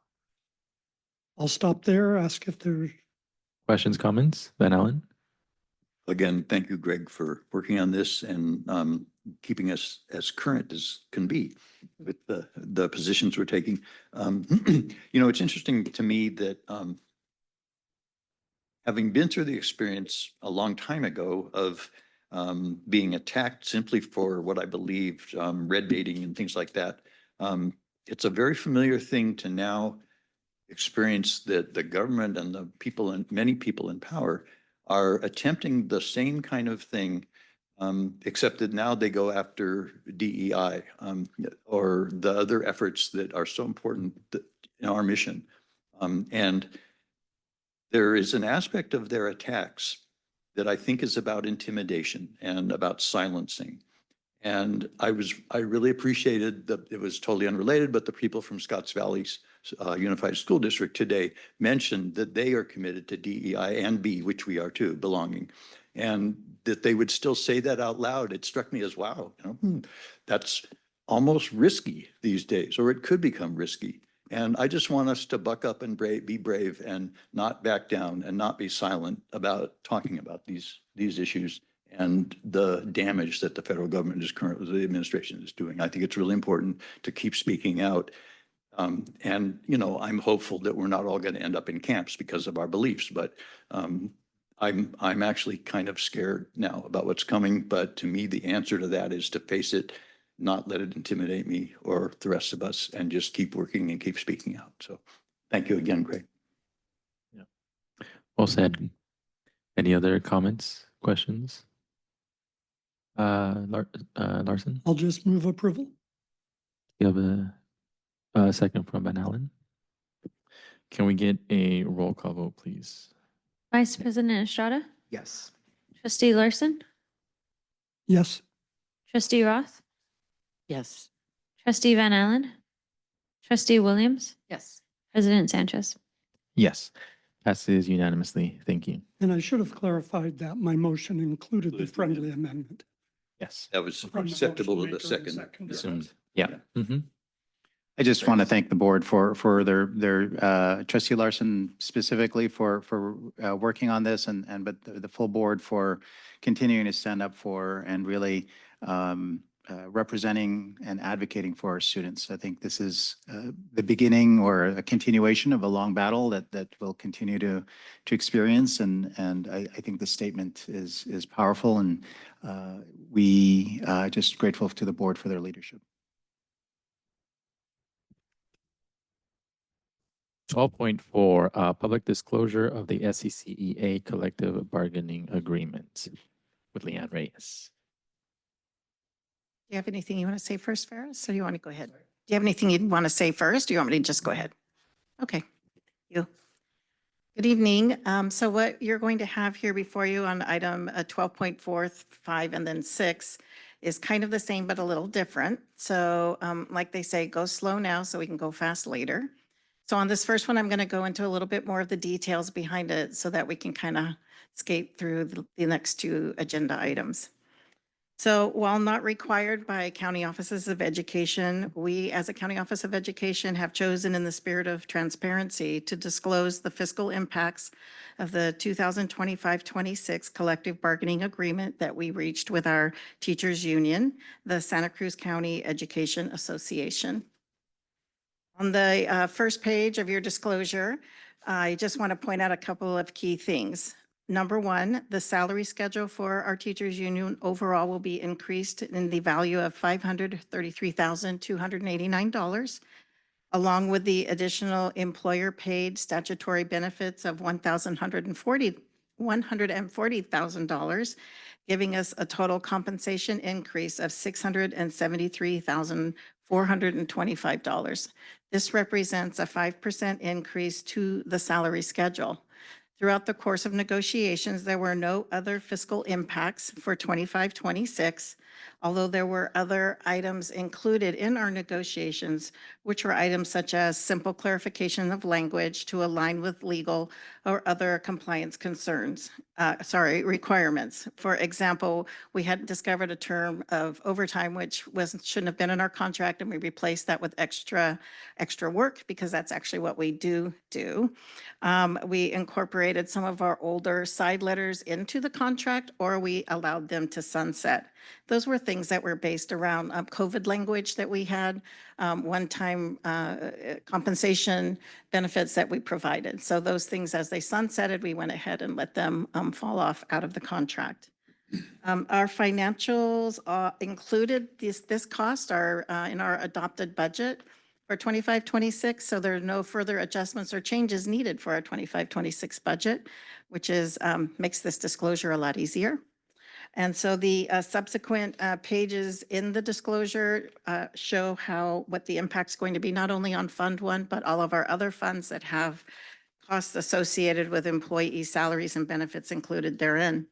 I'll stop there, ask if there's Questions, comments? Van Allen? Again, thank you, Greg, for working on this and keeping us as current as can be with the positions we're taking. You know, it's interesting to me that having been through the experience a long time ago of being attacked simply for what I believed, red baiting and things like that, it's a very familiar thing to now experience that the government and the people and many people in power are attempting the same kind of thing, except that now they go after DEI or the other efforts that are so important in our mission. And there is an aspect of their attacks that I think is about intimidation and about silencing. And I really appreciated that it was totally unrelated, but the people from Scotts Valley's Unified School District today mentioned that they are committed to DEI and B, which we are too, belonging. And that they would still say that out loud. It struck me as, wow, you know, that's almost risky these days, or it could become risky. And I just want us to buck up and be brave and not back down and not be silent about talking about these issues and the damage that the federal government is currently, the administration is doing. I think it's really important to keep speaking out. And, you know, I'm hopeful that we're not all going to end up in camps because of our beliefs, but I'm actually kind of scared now about what's coming. But to me, the answer to that is to face it, not let it intimidate me or the rest of us, and just keep working and keep speaking out. So thank you again, Greg. Yeah. Well said. Any other comments, questions? Larson, I'll just move approval. you have a second from Van Allen? Can we get a roll call vote, please? Vice President Estrada, Yes. Trustee Larson, Yes. Trustee Roth, Yes. Trustee Van Allen, Trustee Williams, Yes. President Sanchez. Yes, passes unanimously. Thank you. And I should have clarified that my motion included the friendly amendment. Yes. That was From the acceptable to motion the maker and second. seconder. Assumed. Yeah. Mhm. I just want to thank the board for their trustee Larson specifically for working on this but the full board for continuing to stand up for and really representing and advocating for our students. I think this is the beginning or a continuation of a long battle that we'll continue to experience. And I think the statement is powerful, and we just grateful to the board for their leadership. 12.4, public disclosure of the SCCEA collective bargaining agreement with Leanne Reyes. Do you have anything you want to say first, Ferris, or do you want to go ahead? Do you have anything you'd want to say first? Do you want me to just go ahead? Okay. You. Good evening. So what you're going to have here before you on item 12.4, 5, and then 6 is kind of the same, but a little different. So like they say, go slow now so we can go fast later. So on this first one, I'm going to go into a little bit more of the details behind it so that we can kind of skate through the next two agenda items. So while not required by county offices of education, we as a county office of education have chosen in the spirit of transparency to disclose the fiscal impacts of the 2025-26 collective bargaining agreement that we reached with our teachers union, the Santa Cruz County Education Association. On the first page of your disclosure, I just want to point out a couple of key things. Number one, the salary schedule for our teachers union overall will be increased in the value of $533,289, along with the additional employer paid statutory benefits of $140,000, giving us a total compensation increase of $673,425. This represents a 5% increase to the salary schedule. Throughout the course of negotiations, there were no other fiscal impacts for 25-26. Although there were other items included in our negotiations, which were items such as simple clarification of language to align with legal or other compliance concerns, requirements. For example, we had discovered a term of overtime, which shouldn't have been in our contract, and we replaced that with extra work because that's actually what we do. We incorporated some of our older side letters into the contract, or we allowed them to sunset. Those were things that were based around COVID language that we had, one-time compensation benefits that we provided. So those things, as they sunsetted, we went ahead and let them fall off out of the contract. Our financials included this cost are in our adopted budget for 25-26, so there are no further adjustments or changes needed for our 25-26 budget, which is makes this disclosure a lot easier. And so the subsequent pages in the disclosure show what the impact's going to be, not only on Fund 1, but all of our other funds that have costs associated with employee salaries and benefits included therein.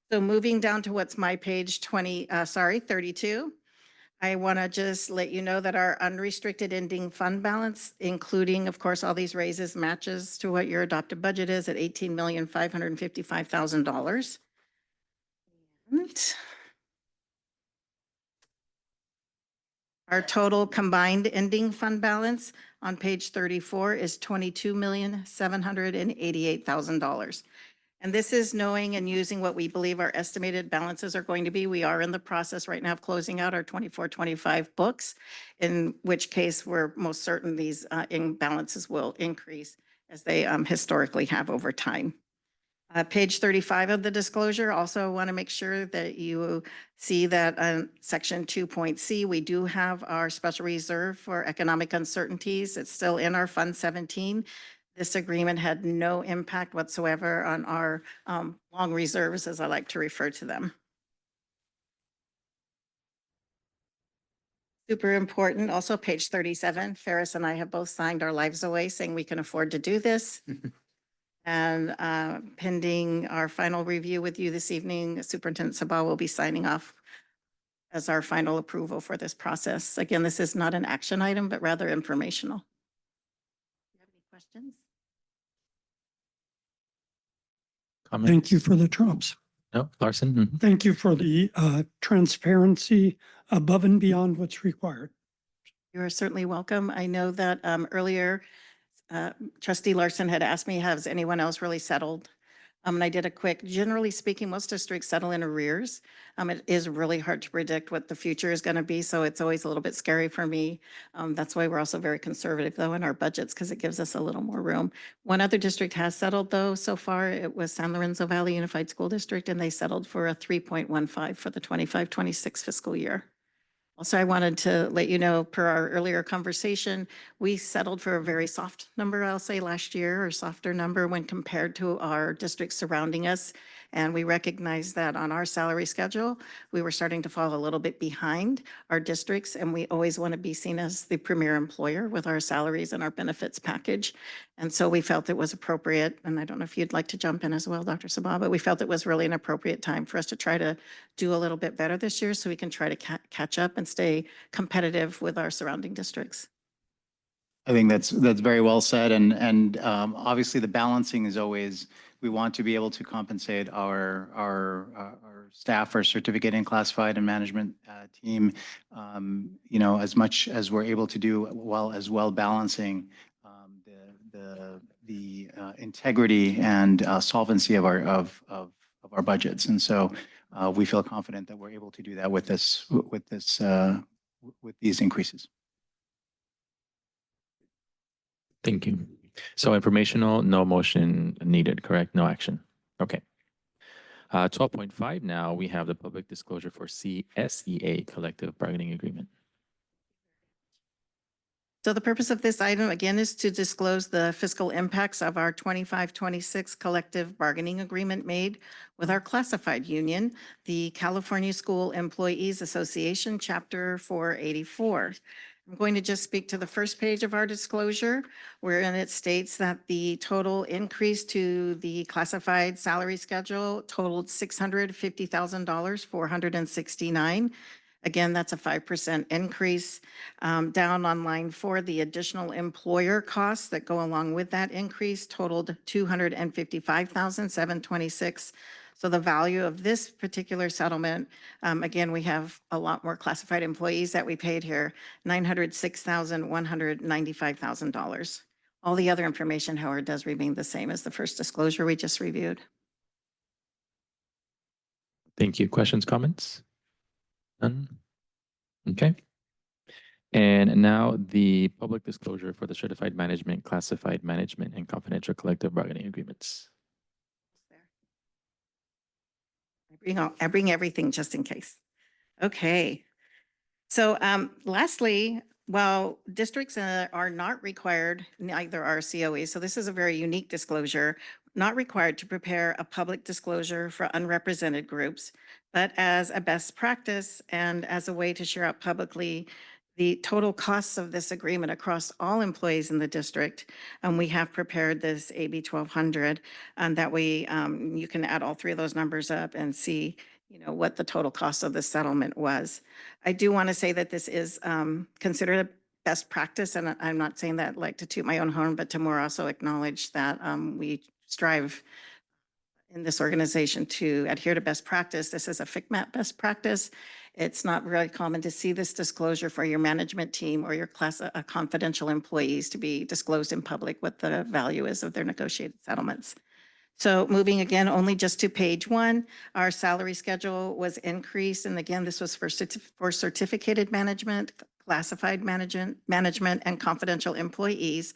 So moving down to what's my page 32. I want to just let you know that our unrestricted ending fund balance, including, of course, all these raises, matches to what your adopted budget is at $18,555,000. Our total combined ending fund balance on page 34 is $22,788,000. And this is knowing and using what we believe our estimated balances are going to be. We are in the process right now of closing out our 24-25 books, in which case we're most certain these imbalances will increase as they historically have over time. Page 35 of the disclosure, also want to make sure that you see that section 2.c, we do have our special reserve for economic uncertainties. It's still in our Fund 17. This agreement had no impact whatsoever on our long reserves, as I like to refer to them. Super important. Also, page 37, Ferris and I have both signed our lives away saying we can afford to do this. And pending our final review with you this evening, Superintendent Sabah will be signing off as our final approval for this process. Again, this is not an action item, but rather informational. Do you have any questions? Thank you for the trumps. No, Larson? Mhm. Thank you for the transparency above and beyond what's required. You are certainly welcome. I know that earlier Trustee Larson had asked me, has anyone else really settled? And I did a quick, generally speaking, most districts settle in arrears. It is really hard to predict what the future is going to be, so it's always a little bit scary for me. That's why we're also very conservative, though, in our budgets, because it gives us a little more room. One other district has settled, though, so far. It was San Lorenzo Valley Unified School District, and they settled for a 3.15 for the 25-26 fiscal year. Also, I wanted to let you know, per our earlier conversation, we settled for a very soft number, I'll say, last year, or softer number when compared to our districts surrounding us. And we recognize that on our salary schedule, we were starting to fall a little bit behind our districts, and we always want to be seen as the premier employer with our salaries and our benefits package. And so we felt it was appropriate, and I don't know if you'd like to jump in as well, Dr. Sabah, but we felt it was really an appropriate time for us to try to do a little bit better this year so we can try to catch up and stay competitive with our surrounding districts. I think that's very well said. And obviously the balancing is always, we want to be able to compensate our staff, our certificate in classified and management team, as much as we're able to do, while balancing the integrity and solvency of our budgets. And so we feel confident that we're able to do that with these increases. Thank you. So informational, no motion needed, correct? No action. Okay. 12.5 now, we have the public disclosure for CSEA, Collective Bargaining Agreement. So the purpose of this item, again, is to disclose the fiscal impacts of our 25-26 collective bargaining agreement made with our classified union, the California School Employees Association, Chapter 484. I'm going to just speak to the first page of our disclosure, wherein it states that the total increase to the classified salary schedule totaled $650,000, 469. Again, that's a 5% increase. Down on line 4, the additional employer costs that go along with that increase totaled $255,726. So the value of this particular settlement, again, we have a lot more classified employees that we paid here, $906,195,000. All the other information, however, does remain the same as the first disclosure we just reviewed. Thank you. Questions, comments? None? Okay. And now the public disclosure for the certified management, classified management, and confidential collective bargaining agreements. I bring everything just in case. Okay. So lastly, while districts are not required, neither are COE, so this is a very unique disclosure, not required to prepare a public disclosure for unrepresented groups, but as a best practice and as a way to share out publicly the total costs of this agreement across all employees in the district. We have prepared this AB 1200, and that way you can add all three of those numbers up and see, what the total cost of the settlement was. I do want to say that this is considered a best practice, and I'm not saying that like to toot my own horn, but to more also acknowledge that we strive in this organization to adhere to best practice. This is a FCMAT best practice. It's not very common to see this disclosure for your management team or your confidential employees to be disclosed in public what the value is of their negotiated settlements. So moving again, only just to page 1, our salary schedule was increased. And again, this was for certificated management, classified management, and confidential employees,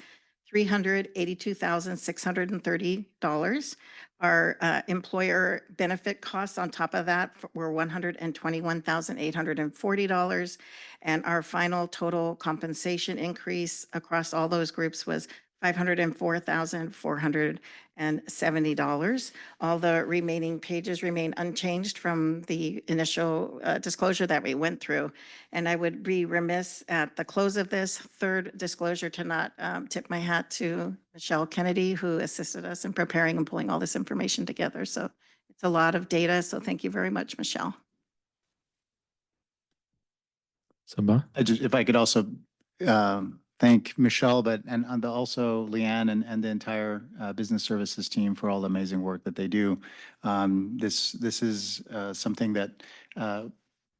$382,630. Our employer benefit costs on top of that were $121,840. And our final total compensation increase across all those groups was $504,470. All the remaining pages remain unchanged from the initial disclosure that we went through. And I would be remiss at the close of this third disclosure to not tip my hat to Michelle Kennedy, who assisted us in preparing and pulling all this information together. So it's a lot of data. So thank you very much, Michelle. Sabah? If I could also thank Michelle, and also Leanne and the entire business services team for all the amazing work that they do. This is something that to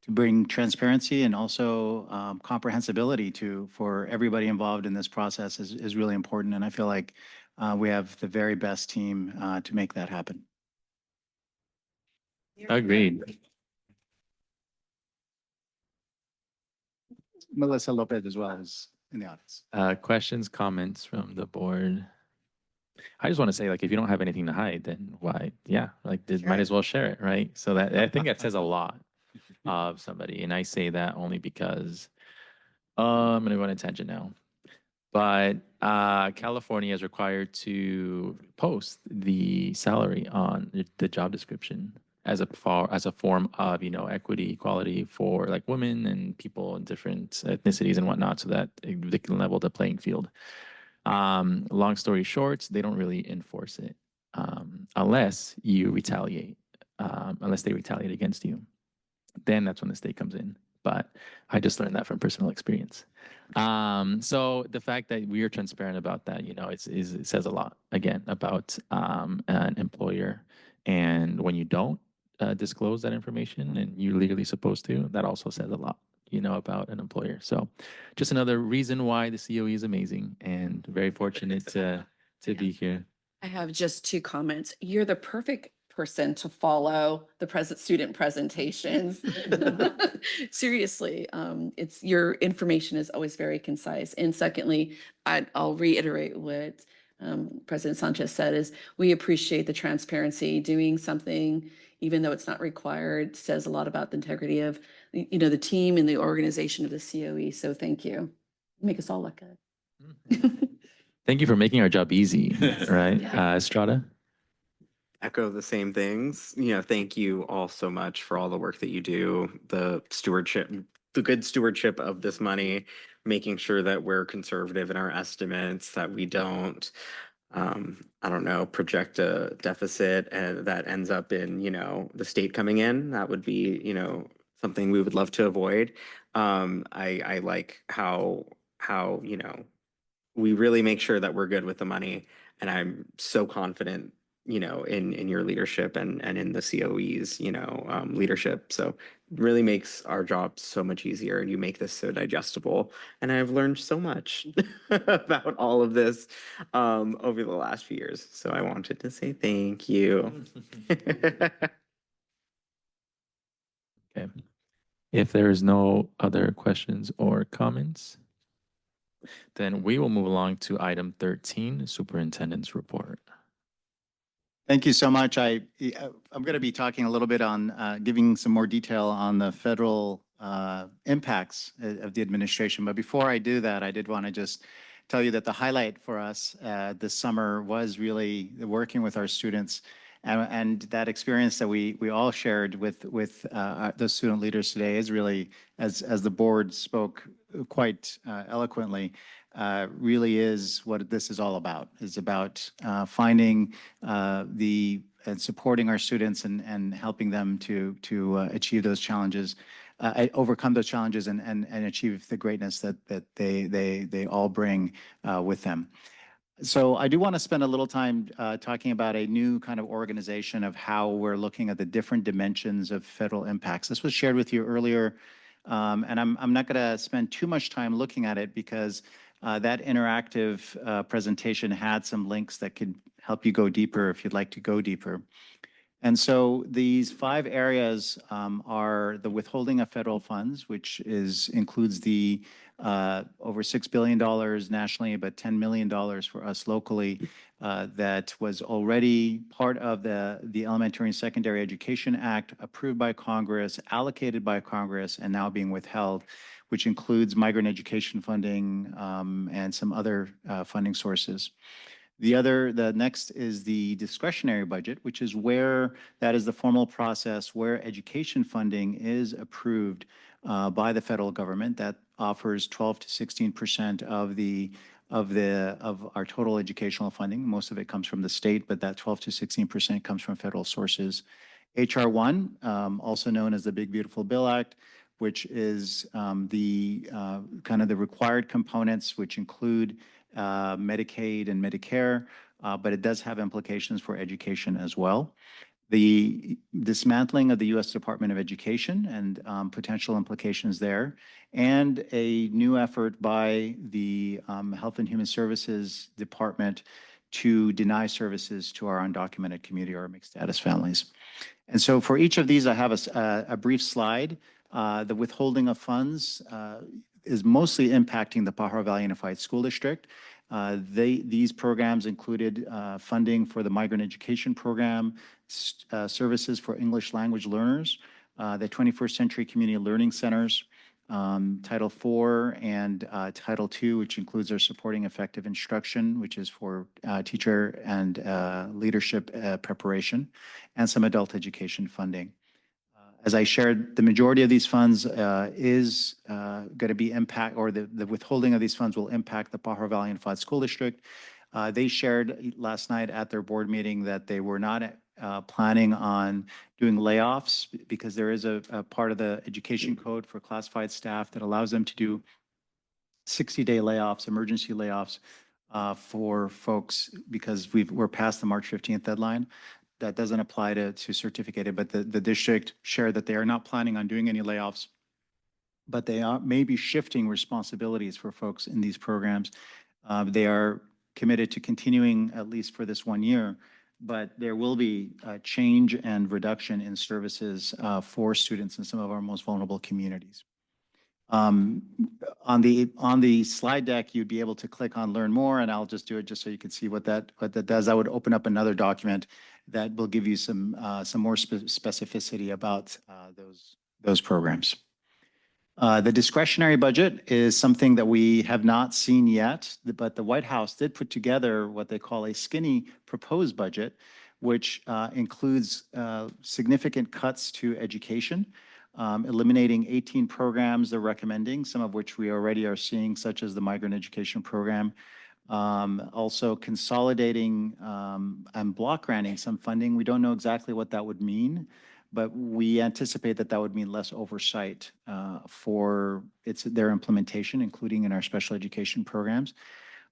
bring transparency and also comprehensibility for everybody involved in this process is really important. And I feel like we have the very best team to make that happen. Agreed. Melissa Lopez as well is in the audience. Questions, comments from the board? I just want to say, like, if you don't have anything to hide, then why? Yeah, like, might as well share it, right? So that I think that says a lot of somebody, and I say that only because I'm going to go on a tangent now. But California is required to post the salary on the job description as a form of, equity, equality for like women and people in different ethnicities and whatnot, so that they can level the playing field. Long story short, they don't really enforce it unless you retaliate, unless they retaliate against you. Then that's when the state comes in. But I just learned that from personal experience. So the fact that we are transparent about that, it says a lot, again, about an employer. And when you don't disclose that information and you're legally supposed to, that also says a lot, about an employer. So just another reason why the COE is amazing and very fortunate to be here. I have just 2 comments. You're the perfect person to follow the student presentations. Seriously, it's your information is always very concise. And secondly, I'll reiterate what President Sanchez said is we appreciate the transparency. Doing something, even though it's not required, says a lot about the integrity of the team and the organization of the COE. So thank you. Make us all look good. Thank you for making our job easy, right? Estrada? Echo the same things. Thank you all so much for all the work that you do, the good stewardship of this money, making sure that we're conservative in our estimates, that we don't, I don't know, project a deficit and that ends up in, the state coming in. That would be, something we would love to avoid. I like how, we really make sure that we're good with the money. And I'm so confident, in your leadership and in the COE's, leadership. So really makes our job so much easier and you make this so digestible. And I've learned so much about all of this over the last few years. So I wanted to say thank you. Okay. If there is no other questions or comments, then we will move along to item 13, Superintendent's Report. Thank you so much. I'm going to be talking a little bit on giving some more detail on the federal impacts of the administration. But before I do that, I did want to just tell you that the highlight for us this summer was really working with our students and that experience that we all shared with the student leaders today is really, as the board spoke quite eloquently, really is what this is all about. It's about finding and supporting our students and helping them to achieve those challenges, overcome those challenges and achieve the greatness that they all bring with them. So I do want to spend a little time talking about a new kind of organization of how we're looking at the different dimensions of federal impacts. This was shared with you earlier, and I'm not going to spend too much time looking at it because that interactive presentation had some links that could help you go deeper if you'd like to go deeper. And so these 5 areas are the withholding of federal funds, which includes the over $6 billion nationally, but $10 million for us locally. That was already part of the Elementary and Secondary Education Act, approved by Congress, allocated by Congress, and now being withheld, which includes migrant education funding and some other funding sources. The next is the discretionary budget, which is where that is the formal process where education funding is approved by the federal government. That offers 12 to 16% of our total educational funding. Most of it comes from the state, but that 12 to 16% comes from federal sources. HR 1, also known as the Big Beautiful Bill Act, which is the kind of the required components, which include Medicaid and Medicare, but it does have implications for education as well. The dismantling of the U.S. Department of Education and potential implications there, and a new effort by the Health and Human Services Department to deny services to our undocumented community or mixed status families. And so for each of these, I have a brief slide. The withholding of funds is mostly impacting the Pajaro Valley Unified School District. These programs included funding for the Migrant Education Program, services for English language learners, the 21st Century Community Learning Centers, Title IV and Title II, which includes our Supporting Effective Instruction, which is for teacher and leadership preparation, and some adult education funding. As I shared, the majority of these funds is going to be the withholding of these funds will impact the Pajaro Valley Unified School District. They shared last night at their board meeting that they were not planning on doing layoffs because there is a part of the education code for classified staff that allows them to do 60-day layoffs, emergency layoffs for folks because we're past the March 15th deadline. That doesn't apply to certificated, but the district shared that they are not planning on doing any layoffs, but they may be shifting responsibilities for folks in these programs. They are committed to continuing at least for this 1 year, but there will be a change and reduction in services for students in some of our most vulnerable communities. On the slide deck, you'd be able to click on Learn More, and I'll just do it just so you can see what that does. I would open up another document that will give you some more specificity about those programs. The discretionary budget is something that we have not seen yet, but the White House did put together what they call a skinny proposed budget, which includes significant cuts to education. eliminating 18 programs they're recommending, some of which we already are seeing, such as the migrant education program. Also consolidating and block granting some funding. We don't know exactly what that would mean, but we anticipate that that would mean less oversight for their implementation, including in our special education programs.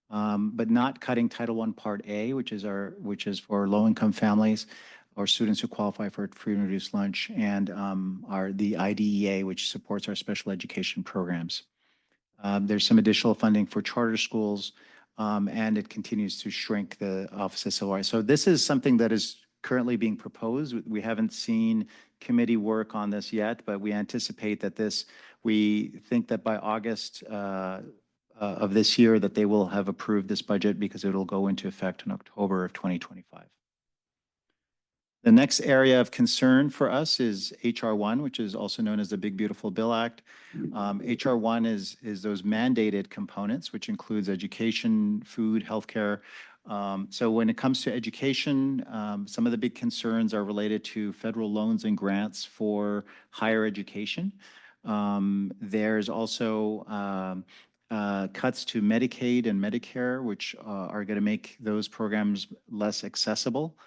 But not cutting Title I Part A, which is for low-income families or students who qualify for free and reduced lunch, and the IDEA, which supports our special education programs. There's some additional funding for charter schools, and it continues to shrink the Office of Civil Rights. So this is something that is currently being proposed. We haven't seen committee work on this yet, but we anticipate that we think that by August of this year that they will have approved this budget because it'll go into effect in October of 2025. The next area of concern for us is HR 1, which is also known as the Big Beautiful Bill Act. HR 1 is those mandated components, which includes education, food, healthcare. So when it comes to education, some of the big concerns are related to federal loans and grants for higher education. There's also cuts to Medicaid and Medicare, which are going to make those programs less accessible.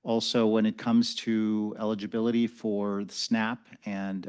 Also, when it comes to eligibility for the SNAP and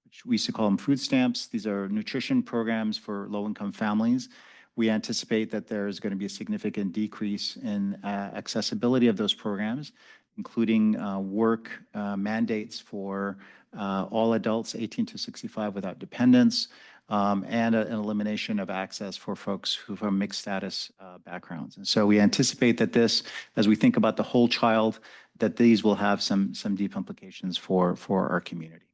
which we used to call them food stamps, these are nutrition programs for low-income families. We anticipate that there's going to be a significant decrease in accessibility of those programs, including work mandates for all adults 18 to 65 without dependents, and an elimination of access for folks who from mixed status backgrounds. And so we anticipate that this, as we think about the whole child, that these will have some deep implications for our community.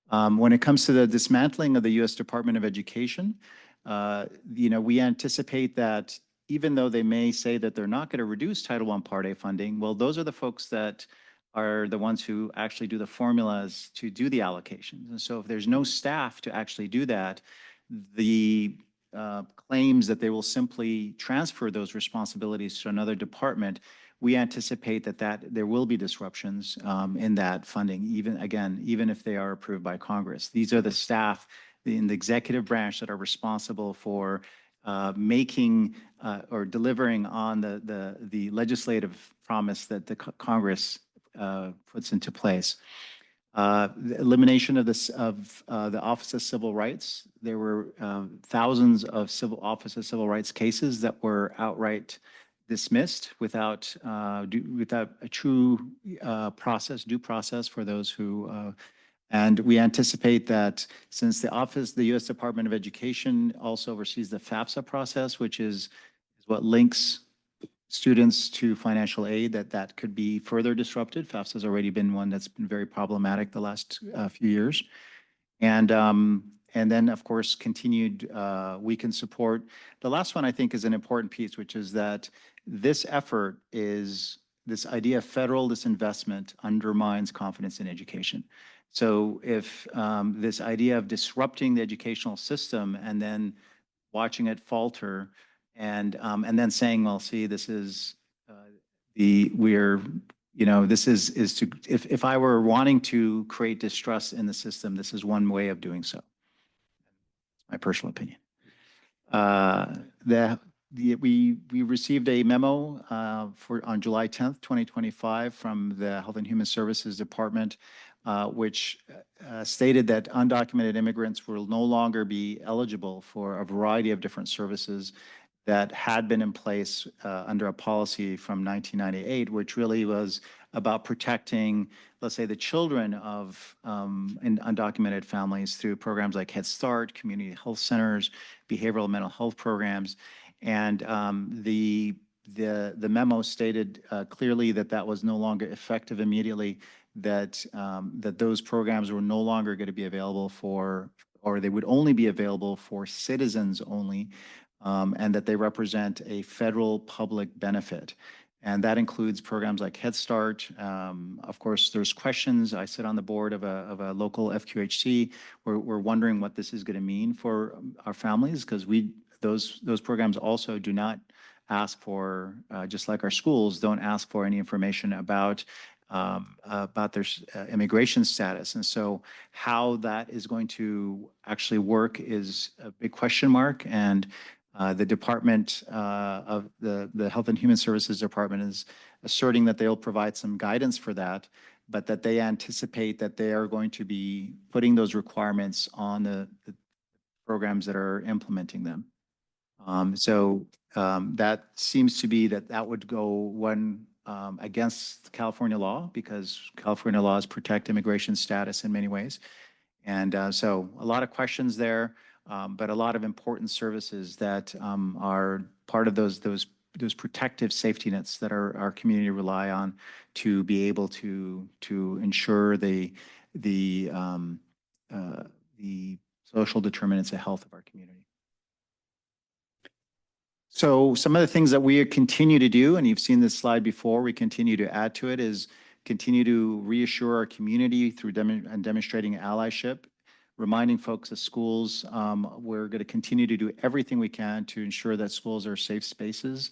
When it comes to the dismantling of the U.S. Department of Education, we anticipate that even though they may say that they're not going to reduce Title I Part A funding, well, those are the folks that are the ones who actually do the formulas to do the allocations. And so if there's no staff to actually do that, the claims that they will simply transfer those responsibilities to another department, we anticipate that there will be disruptions in that funding, even if they are approved by Congress. These are the staff in the executive branch that are responsible for making or delivering on the legislative promise that the Congress puts into place. The elimination of the Office of Civil Rights. There were thousands of Office of Civil Rights cases that were outright dismissed without a true due process for those who. And we anticipate that since the U.S. Department of Education also oversees the FAFSA process, which is what links students to financial aid, that could be further disrupted. FAFSA has already been one that's been very problematic the last few years. And then, of course, continued weakened support. The last one, I think, is an important piece, which is that this effort is this idea of federal disinvestment undermines confidence in education. So if this idea of disrupting the educational system and then watching it falter and then saying, well, see, this is this is to, if I were wanting to create distrust in the system, this is one way of doing so. My personal opinion. We received a memo on July 10th, 2025 from the Health and Human Services Department, which stated that undocumented immigrants will no longer be eligible for a variety of different services that had been in place under a policy from 1998, which really was about protecting, let's say, the children of undocumented families through programs like Head Start, community health centers, behavioral mental health programs. And the memo stated clearly that was no longer effective immediately, that those programs were no longer going to be available for, or they would only be available for citizens only, and that they represent a federal public benefit. And that includes programs like Head Start. Of course, there's questions. I sit on the board of a local FQHC. We're wondering what this is going to mean for our families, because those programs also do not ask for, just like our schools, don't ask for any information about about their immigration status. And so how that is going to actually work is a big question mark. And the Department of the Health and Human Services Department is asserting that they'll provide some guidance for that, but that they anticipate that they are going to be putting those requirements on the programs that are implementing them. That seems to be that would go one against California law, because California laws protect immigration status in many ways. And so a lot of questions there, but a lot of important services that are part of those protective safety nets that our community rely on to be able to ensure the social determinants of health of our community. So some of the things that we continue to do, and you've seen this slide before, we continue to add to it, is continue to reassure our community through demonstrating allyship, reminding folks that schools, we're going to continue to do everything we can to ensure that schools are safe spaces.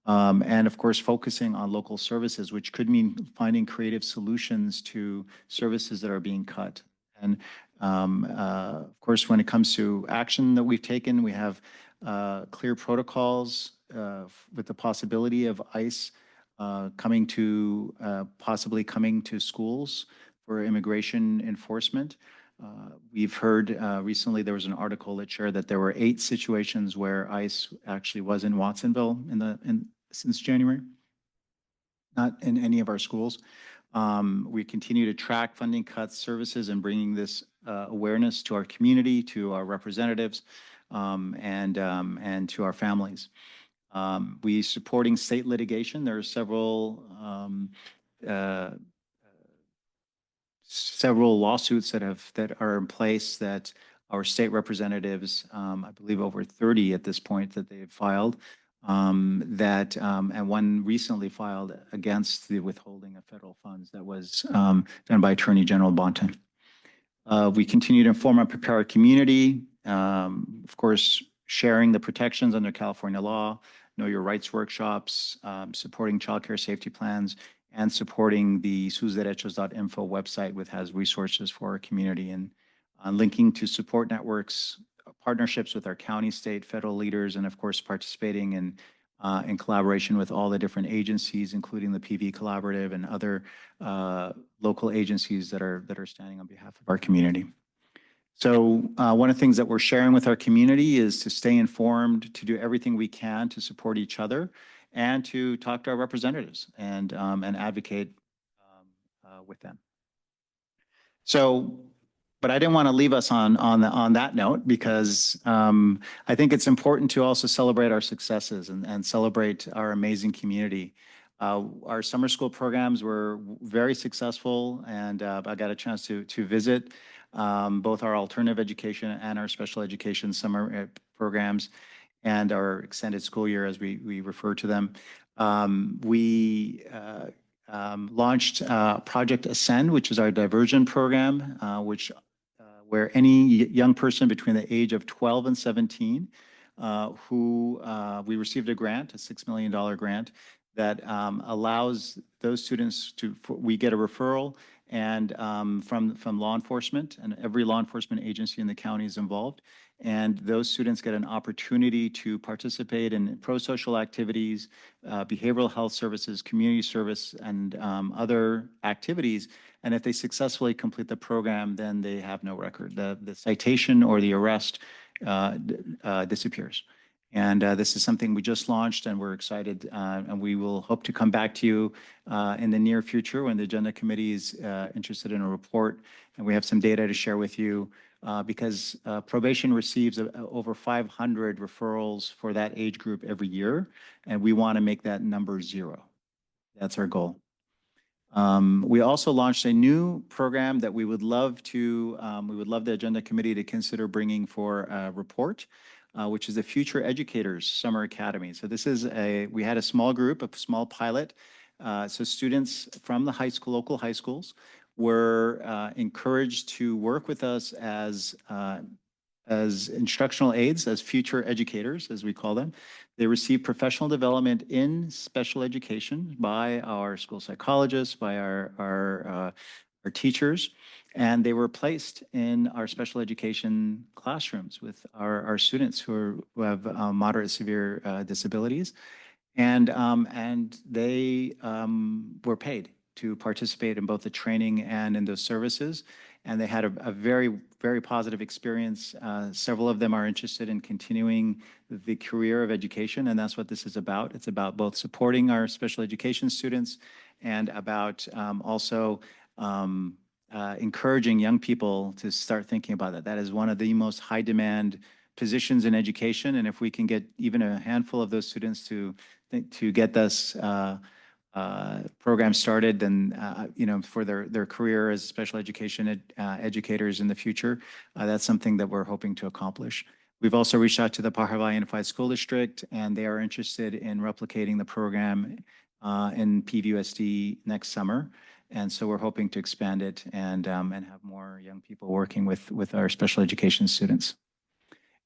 And of course, focusing on local services, which could mean finding creative solutions to services that are being cut. And of course, when it comes to action that we've taken, we have clear protocols with the possibility of ICE possibly coming to schools for immigration enforcement. We've heard recently there was an article that shared that there were 8 situations where ICE actually was in Watsonville since January, not in any of our schools. We continue to track funding cuts, services, and bringing this awareness to our community, to our representatives, and to our families. We supporting state litigation. There are several lawsuits that are in place that our state representatives, I believe over 30 at this point, that they've filed, and one recently filed against the withholding of federal funds that was done by Attorney General Bonta. We continue to inform and prepare our community, of course, sharing the protections under California law, Know Your Rights workshops, supporting childcare safety plans, and supporting the susderechos.info website, which has resources for our community, and linking to support networks, partnerships with our county, state, federal leaders, and of course, participating in collaboration with all the different agencies, including the PV Collaborative and other local agencies that are standing on behalf of our community. So one of the things that we're sharing with our community is to stay informed, to do everything we can to support each other, and to talk to our representatives and advocate with them. So, but I didn't want to leave us on that note, because I think it's important to also celebrate our successes and celebrate our amazing community. Our summer school programs were very successful, and I got a chance to visit both our alternative education and our special education summer programs, and our extended school year, as we refer to them. We launched Project Ascend, which is our diversion program, where any young person between the age of 12 and 17 we received a grant, a $6 million grant, that allows those students we get a referral and from law enforcement, and every law enforcement agency in the county is involved. And those students get an opportunity to participate in pro-social activities, behavioral health services, community service, and other activities. And if they successfully complete the program, then they have no record. The citation or the arrest disappears. And this is something we just launched, and we're excited, and we will hope to come back to you in the near future when the Agenda Committee is interested in a report, and we have some data to share with you, because probation receives over 500 referrals for that age group every year, and we want to make that number 0. That's our goal. We also launched a new program that we would love the Agenda Committee to consider bringing for a report, which is the Future Educators Summer Academy. So this is we had a small group, a small pilot. So students from the local high schools were encouraged to work with us as as instructional aides, as future educators, as we call them. They receive professional development in special education by our school psychologists, by our teachers, and they were placed in our special education classrooms with our students who have moderate severe disabilities. And they were paid to participate in both the training and in those services. And they had a very, very positive experience. Several of them are interested in continuing the career of education, and that's what this is about. It's about both supporting our special education students and about also encouraging young people to start thinking about that. That is one of the most high demand positions in education. And if we can get even a handful of those students to get this program started, then for their career as special education educators in the future, that's something that we're hoping to accomplish. We've also reached out to the Pajaro Valley Unified School District, and they are interested in replicating the program in PVUSD next summer. And so we're hoping to expand it and have more young people working with our special education students.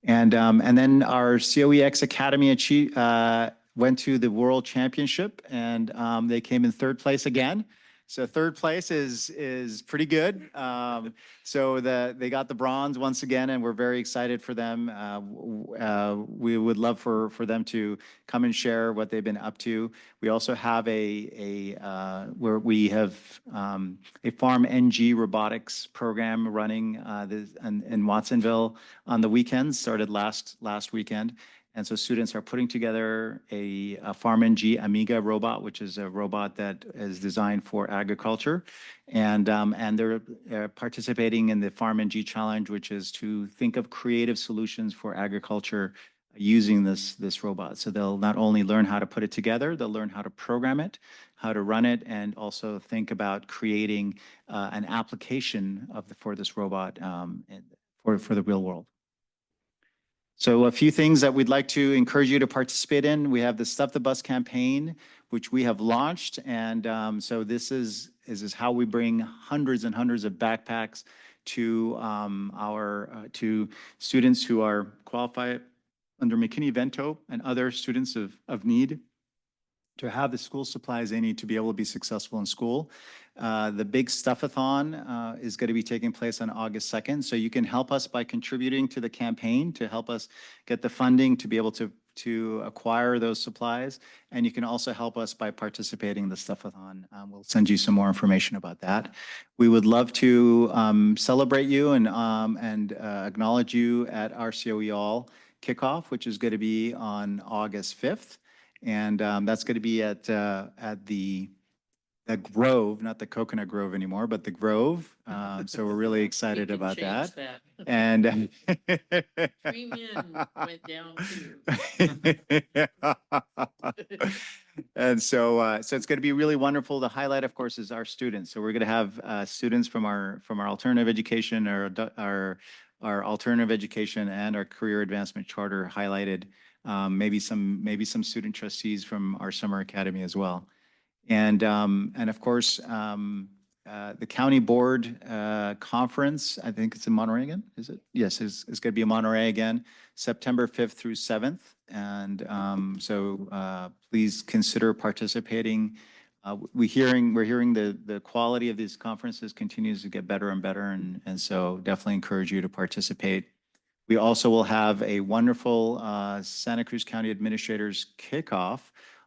And then our COEX Academy went to the World Championship, and they came in third place again. So third place is pretty good. So they got the bronze once again, and we're very excited for them. We would love for them to come and share what they've been up to. We also have where we have a Farm NG robotics program running in Watsonville on the weekends, started last weekend. And so students are putting together a Farm NG Amiga robot, which is a robot that is designed for agriculture. And they're participating in the Farm NG Challenge, which is to think of creative solutions for agriculture using this robot. So they'll not only learn how to put it together, they'll learn how to program it, how to run it, and also think about creating an application for this robot for the real world. So a few things that we'd like to encourage you to participate in. We have the Stuff the Bus campaign, which we have launched. And so this is how we bring hundreds and hundreds of backpacks to to students who are qualified under McKinney-Vento and other students of need to have the school supplies they need to be able to be successful in school. The big Stuff-a-thon is going to be taking place on August 2nd. So you can help us by contributing to the campaign to help us get the funding to be able to acquire those supplies. And you can also help us by participating in the Stuff-a-thon. We'll send you some more information about that. We would love to celebrate you and acknowledge you at our COE All kickoff, which is going to be on August 5th. And that's going to be at the Grove, not the Coconut Grove anymore, but the Grove. So we're really excited about that. And Premium went down too. And so it's going to be really wonderful. The highlight, of course, is our students. So we're going to have students from our alternative education, our alternative education, and our career advancement charter highlighted. Maybe some student trustees from our summer academy as well. And of course, the county board conference, I think it's in Monterey again, is it? Yes, it's going to be in Monterey again, September 5th through 7th. And so please consider participating. We're hearing the quality of these conferences continues to get better and better. And so definitely encourage you to participate. We also will have a wonderful Santa Cruz County Administrators Kickoff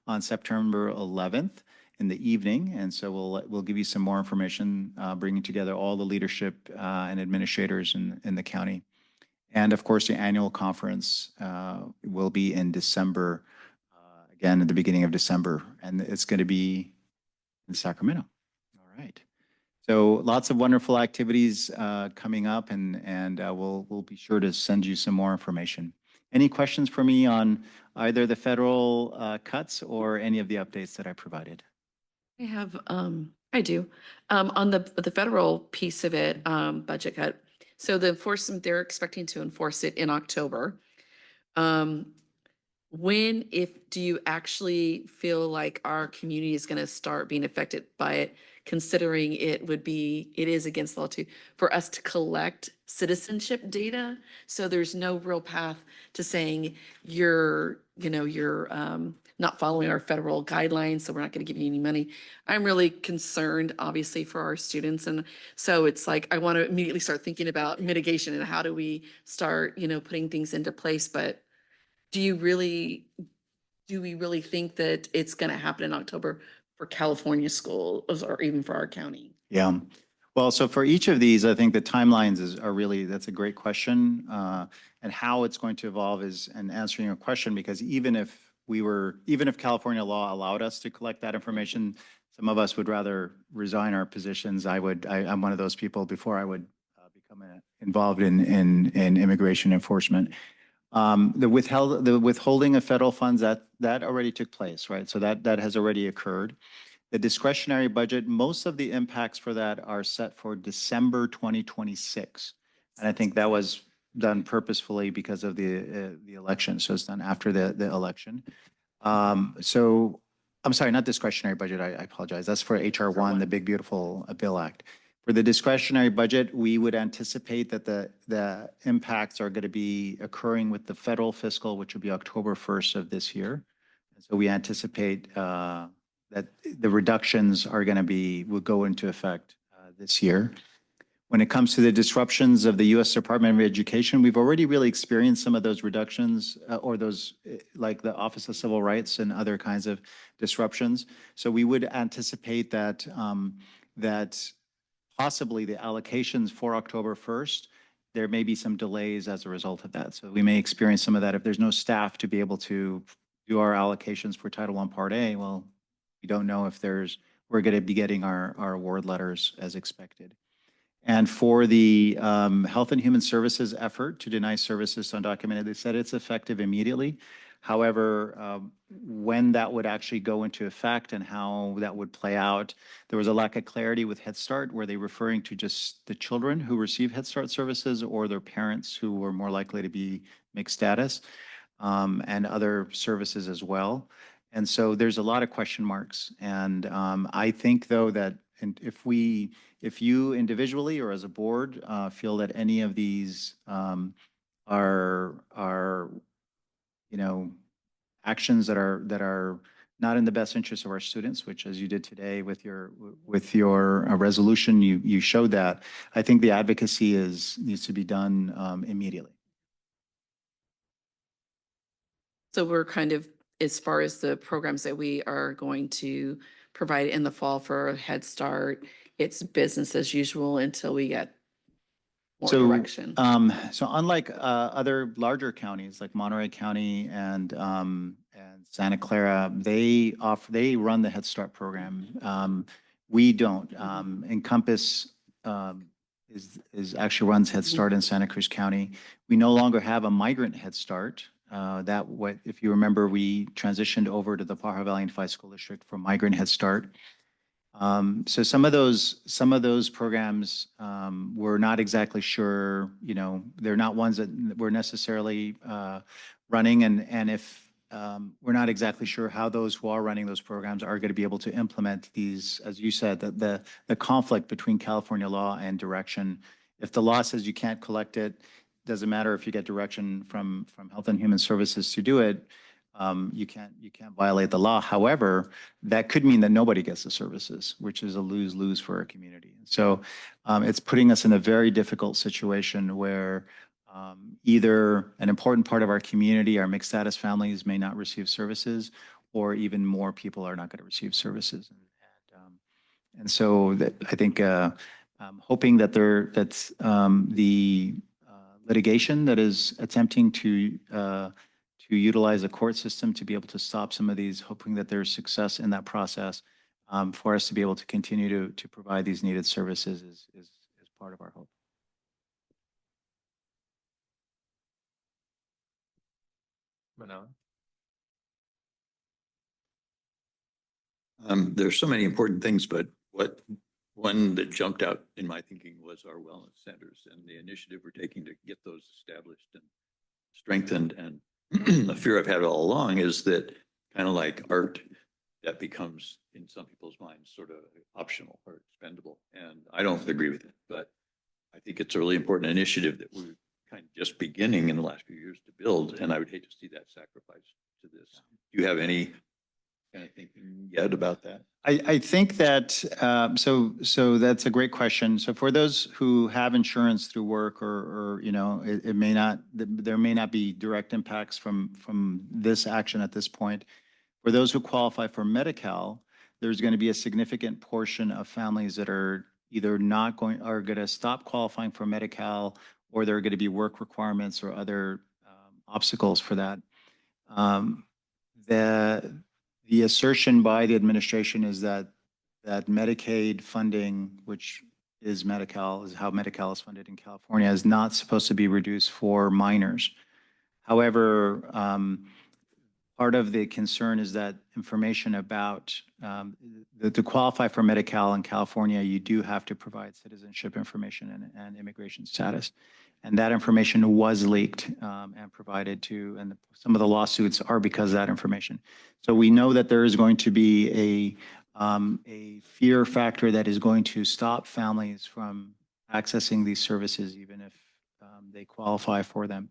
on September 11th in the evening. And so we'll give you some more information, bringing together all the leadership and administrators in the county. And of course, the annual conference will be in December, again, at the beginning of December. And it's going to be in Sacramento. All right. So lots of wonderful activities coming up, and we'll be sure to send you some more information. Any questions for me on either the federal cuts or any of the updates that I provided? I do. On the federal piece of it, budget cut. So the enforcement, they're expecting to enforce it in October. Do you actually feel like our community is going to start being affected by it? considering it is against the law for us to collect citizenship data. So there's no real path to saying you're not following our federal guidelines, so we're not going to give you any money. I'm really concerned, obviously, for our students. And so it's like, I want to immediately start thinking about mitigation and how do we start, putting things into place. But do we really think that it's going to happen in October for California schools or even for our county? Yeah. Well, so for each of these, I think the timelines are really, that's a great question. And how it's going to evolve is an answering your question, because even if California law allowed us to collect that information, some of us would rather resign our positions. I'm one of those people before I would become involved in immigration enforcement. The withholding of federal funds, that already took place, right? So that has already occurred. The discretionary budget, most of the impacts for that are set for December 2026. And I think that was done purposefully because of the election. So it's done after the election. So I'm sorry, not discretionary budget. I apologize. That's for HR 1, the Big Beautiful Bill Act. For the discretionary budget, we would anticipate that the impacts are going to be occurring with the federal fiscal, which would be October 1st of this year. And so we anticipate that the reductions are going to will go into effect this year. When it comes to the disruptions of the U.S. Department of Education, we've already really experienced some of those reductions or those like the Office of Civil Rights and other kinds of disruptions. So we would anticipate that possibly the allocations for October 1st, there may be some delays as a result of that. So we may experience some of that if there's no staff to be able to do our allocations for Title I Part A. Well, we don't know if we're going to be getting our award letters as expected. And for the Health and Human Services effort to deny services to undocumented, they said it's effective immediately. However, when that would actually go into effect and how that would play out, there was a lack of clarity with Head Start. Were they referring to just the children who receive Head Start services or their parents who were more likely to be mixed status and other services as well? And so there's a lot of question marks. And I think, though, that if you individually or as a board feel that any of these are actions that are not in the best interest of our students, which as you did today with your resolution, you showed that. I think the advocacy needs to be done immediately. So we're kind of, as far as the programs that we are going to provide in the fall for Head Start, it's business as usual until we get more direction. So unlike other larger counties like Monterey County and Santa Clara, they run the Head Start program. We don't. Encompass actually runs Head Start in Santa Cruz County. We no longer have a migrant Head Start. If you remember, we transitioned over to the Pajaro Valley Unified School District for migrant Head Start. So some of those programs, we're not exactly sure, they're not ones that we're necessarily running. And if we're not exactly sure how those who are running those programs are going to be able to implement these, as you said, the conflict between California law and direction. If the law says you can't collect it, doesn't matter if you get direction from Health and Human Services to do it. You can't violate the law. However, that could mean that nobody gets the services, which is a lose-lose for our community. So it's putting us in a very difficult situation where either an important part of our community, our mixed status families, may not receive services, or even more people are not going to receive services. And so I think I'm hoping that the litigation that is attempting to utilize a court system to be able to stop some of these, hoping that there's success in that process for us to be able to continue to provide these needed services is part of our hope. Manila? There's so many important things, but one that jumped out in my thinking was our wellness centers and the initiative we're taking to get those established and strengthened. And the fear I've had all along is that, kind of like Art that becomes, in some people's minds, sort of optional or expendable. And I don't agree with it, but I think it's a really important initiative that we're kind of just beginning in the last few years to build, and I would hate to see that sacrifice to this. Do you have any kind of thinking yet about that? I think that, so that's a great question. So for those who have insurance through work or, you know, it may not, there may not be direct impacts from this action at this point. For those who qualify for Medi-Cal, there's going to be a significant portion of families that are either are going to stop qualifying for Medi-Cal, or there are going to be work requirements or other obstacles for that. The assertion by the administration is that Medicaid funding, which is Medi-Cal, is how Medi-Cal is funded in California, is not supposed to be reduced for minors. However, part of the concern is that information about to qualify for Medi-Cal in California, you do have to provide citizenship information and immigration status. And that information was leaked and provided to, and some of the lawsuits are because of that information. So we know that there is going to be a fear factor that is going to stop families from accessing these services, even if they qualify for them.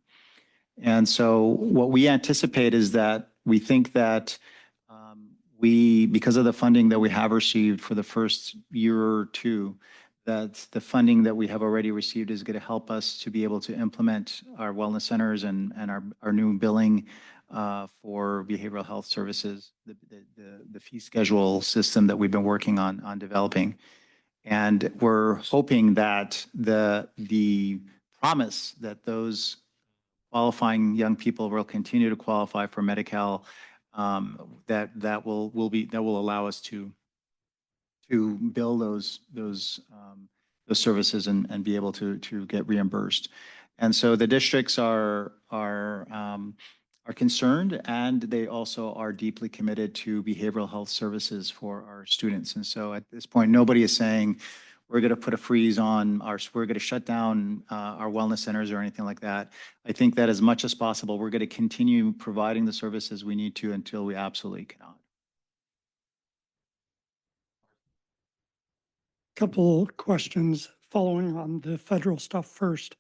And so what we anticipate is that we think that because of the funding that we have received for the first year or two, that the funding that we have already received is going to help us to be able to implement our wellness centers and our new billing for behavioral health services, the fee schedule system that we've been working on developing. And we're hoping that the promise that those qualifying young people will continue to qualify for Medi-Cal, that will allow us to bill those services and be able to get reimbursed. And so the districts are concerned, and they also are deeply committed to behavioral health services for our students. And so at this point, nobody is saying we're going to put a freeze on we're going to shut down our wellness centers or anything like that. I think that as much as possible, we're going to continue providing the services we need to until we absolutely cannot. Couple questions following on the federal stuff first.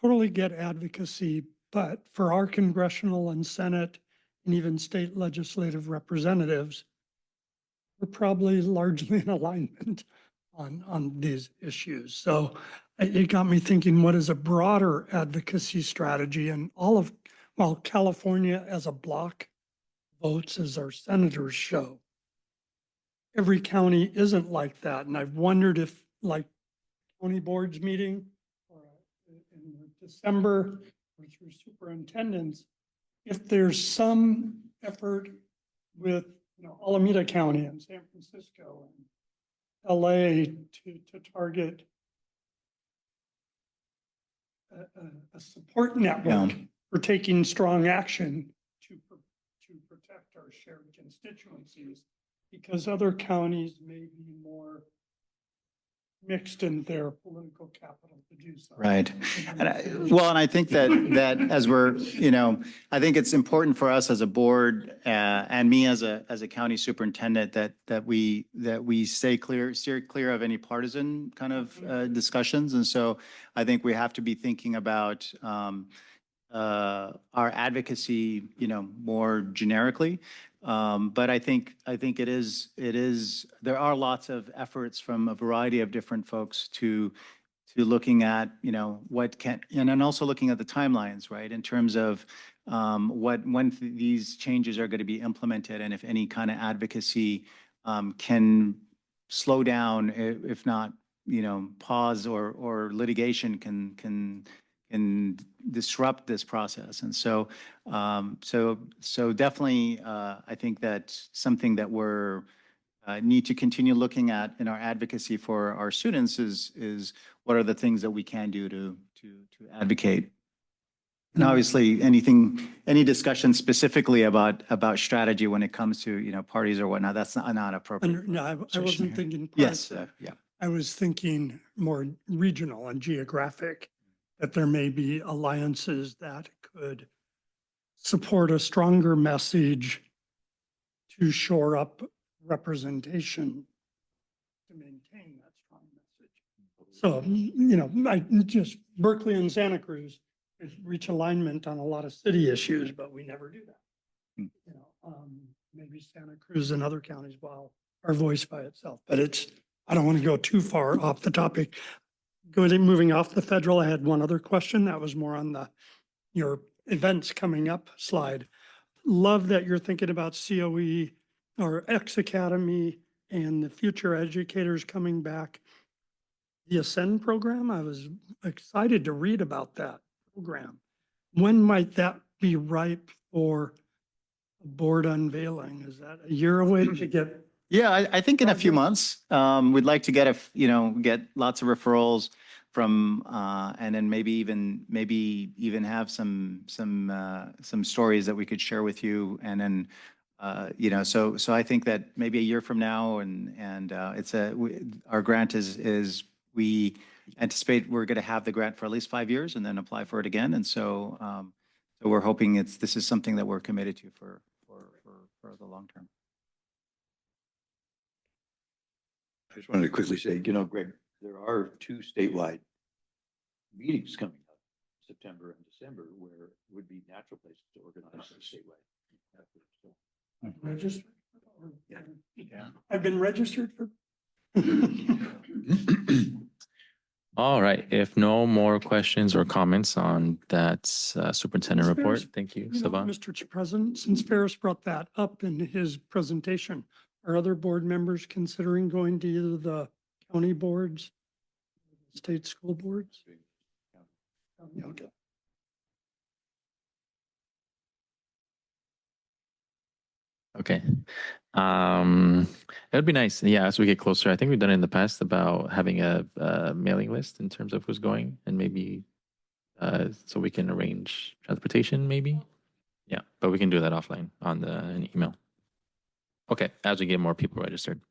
Totally get advocacy, but for our congressional and Senate and even state legislative representatives, we're probably largely in alignment on these issues. So it got me thinking, what is a broader advocacy strategy? And California as a block votes as our senators show. Every county isn't like that. And I've wondered if, like county boards meeting or in December or through superintendents, if there's some effort with Alameda County and San Francisco and LA to target a support network for taking strong action to protect our shared constituencies, because other counties may be more mixed in their political capital to do so. Right. And I think that as we're, I think it's important for us as a board and me as a county superintendent that we steer clear of any partisan kind of discussions. And so I think we have to be thinking about our advocacy, more generically. But I think it is, there are lots of efforts from a variety of different folks to looking at, what can, and then also looking at the timelines, right? In terms of when these changes are going to be implemented, and if any kind of advocacy can slow down, if not, pause or litigation can disrupt this process. And so definitely, I think that something that we're need to continue looking at in our advocacy for our students is what are the things that we can do to advocate. And obviously, any discussion specifically about strategy when it comes to parties or whatnot, that's not appropriate. No, I wasn't thinking. Yes, yeah. I was thinking more regional and geographic, that there may be alliances that could support a stronger message to shore up representation to maintain that strong message. So, you know, I just Berkeley and Santa Cruz reach alignment on a lot of city issues, but we never do that. You know, maybe Santa Cruz and other counties will our voice by itself, but I don't want to go too far off the topic. Moving off the federal, I had one other question that was more on your events coming up slide. Love that you're thinking about COE or X Academy and the future educators coming back. The Ascend program, I was excited to read about that program. When might that be ripe for a board unveiling? Is that a year away to get? Yeah, I think in a few months, we'd like to get get lots of referrals from, and then maybe even have some stories that we could share with you. And then, so I think that maybe a year from now, and our grant is we anticipate we're going to have the grant for at least 5 years and then apply for it again. And so we're hoping this is something that we're committed to for the long term. I just wanted to quickly say, Greg, there are 2 statewide meetings coming up, September and December, where it would be natural places to organize a statewide. Registered? Yeah. I've been registered for. All right, if no more questions or comments on that superintendent Since report, Ferris- thank you, You know, Saban. Mr. President, since Ferris brought that up in his presentation, are other board members considering going to either the county boards, state school boards? Okay. Okay. It would be nice, yeah, as we get closer. I think we've done it in the past about having a mailing list in terms of who's going, and maybe so we can arrange transportation, maybe. Yeah, but we can do that offline on an email. Okay, as we get more people registered.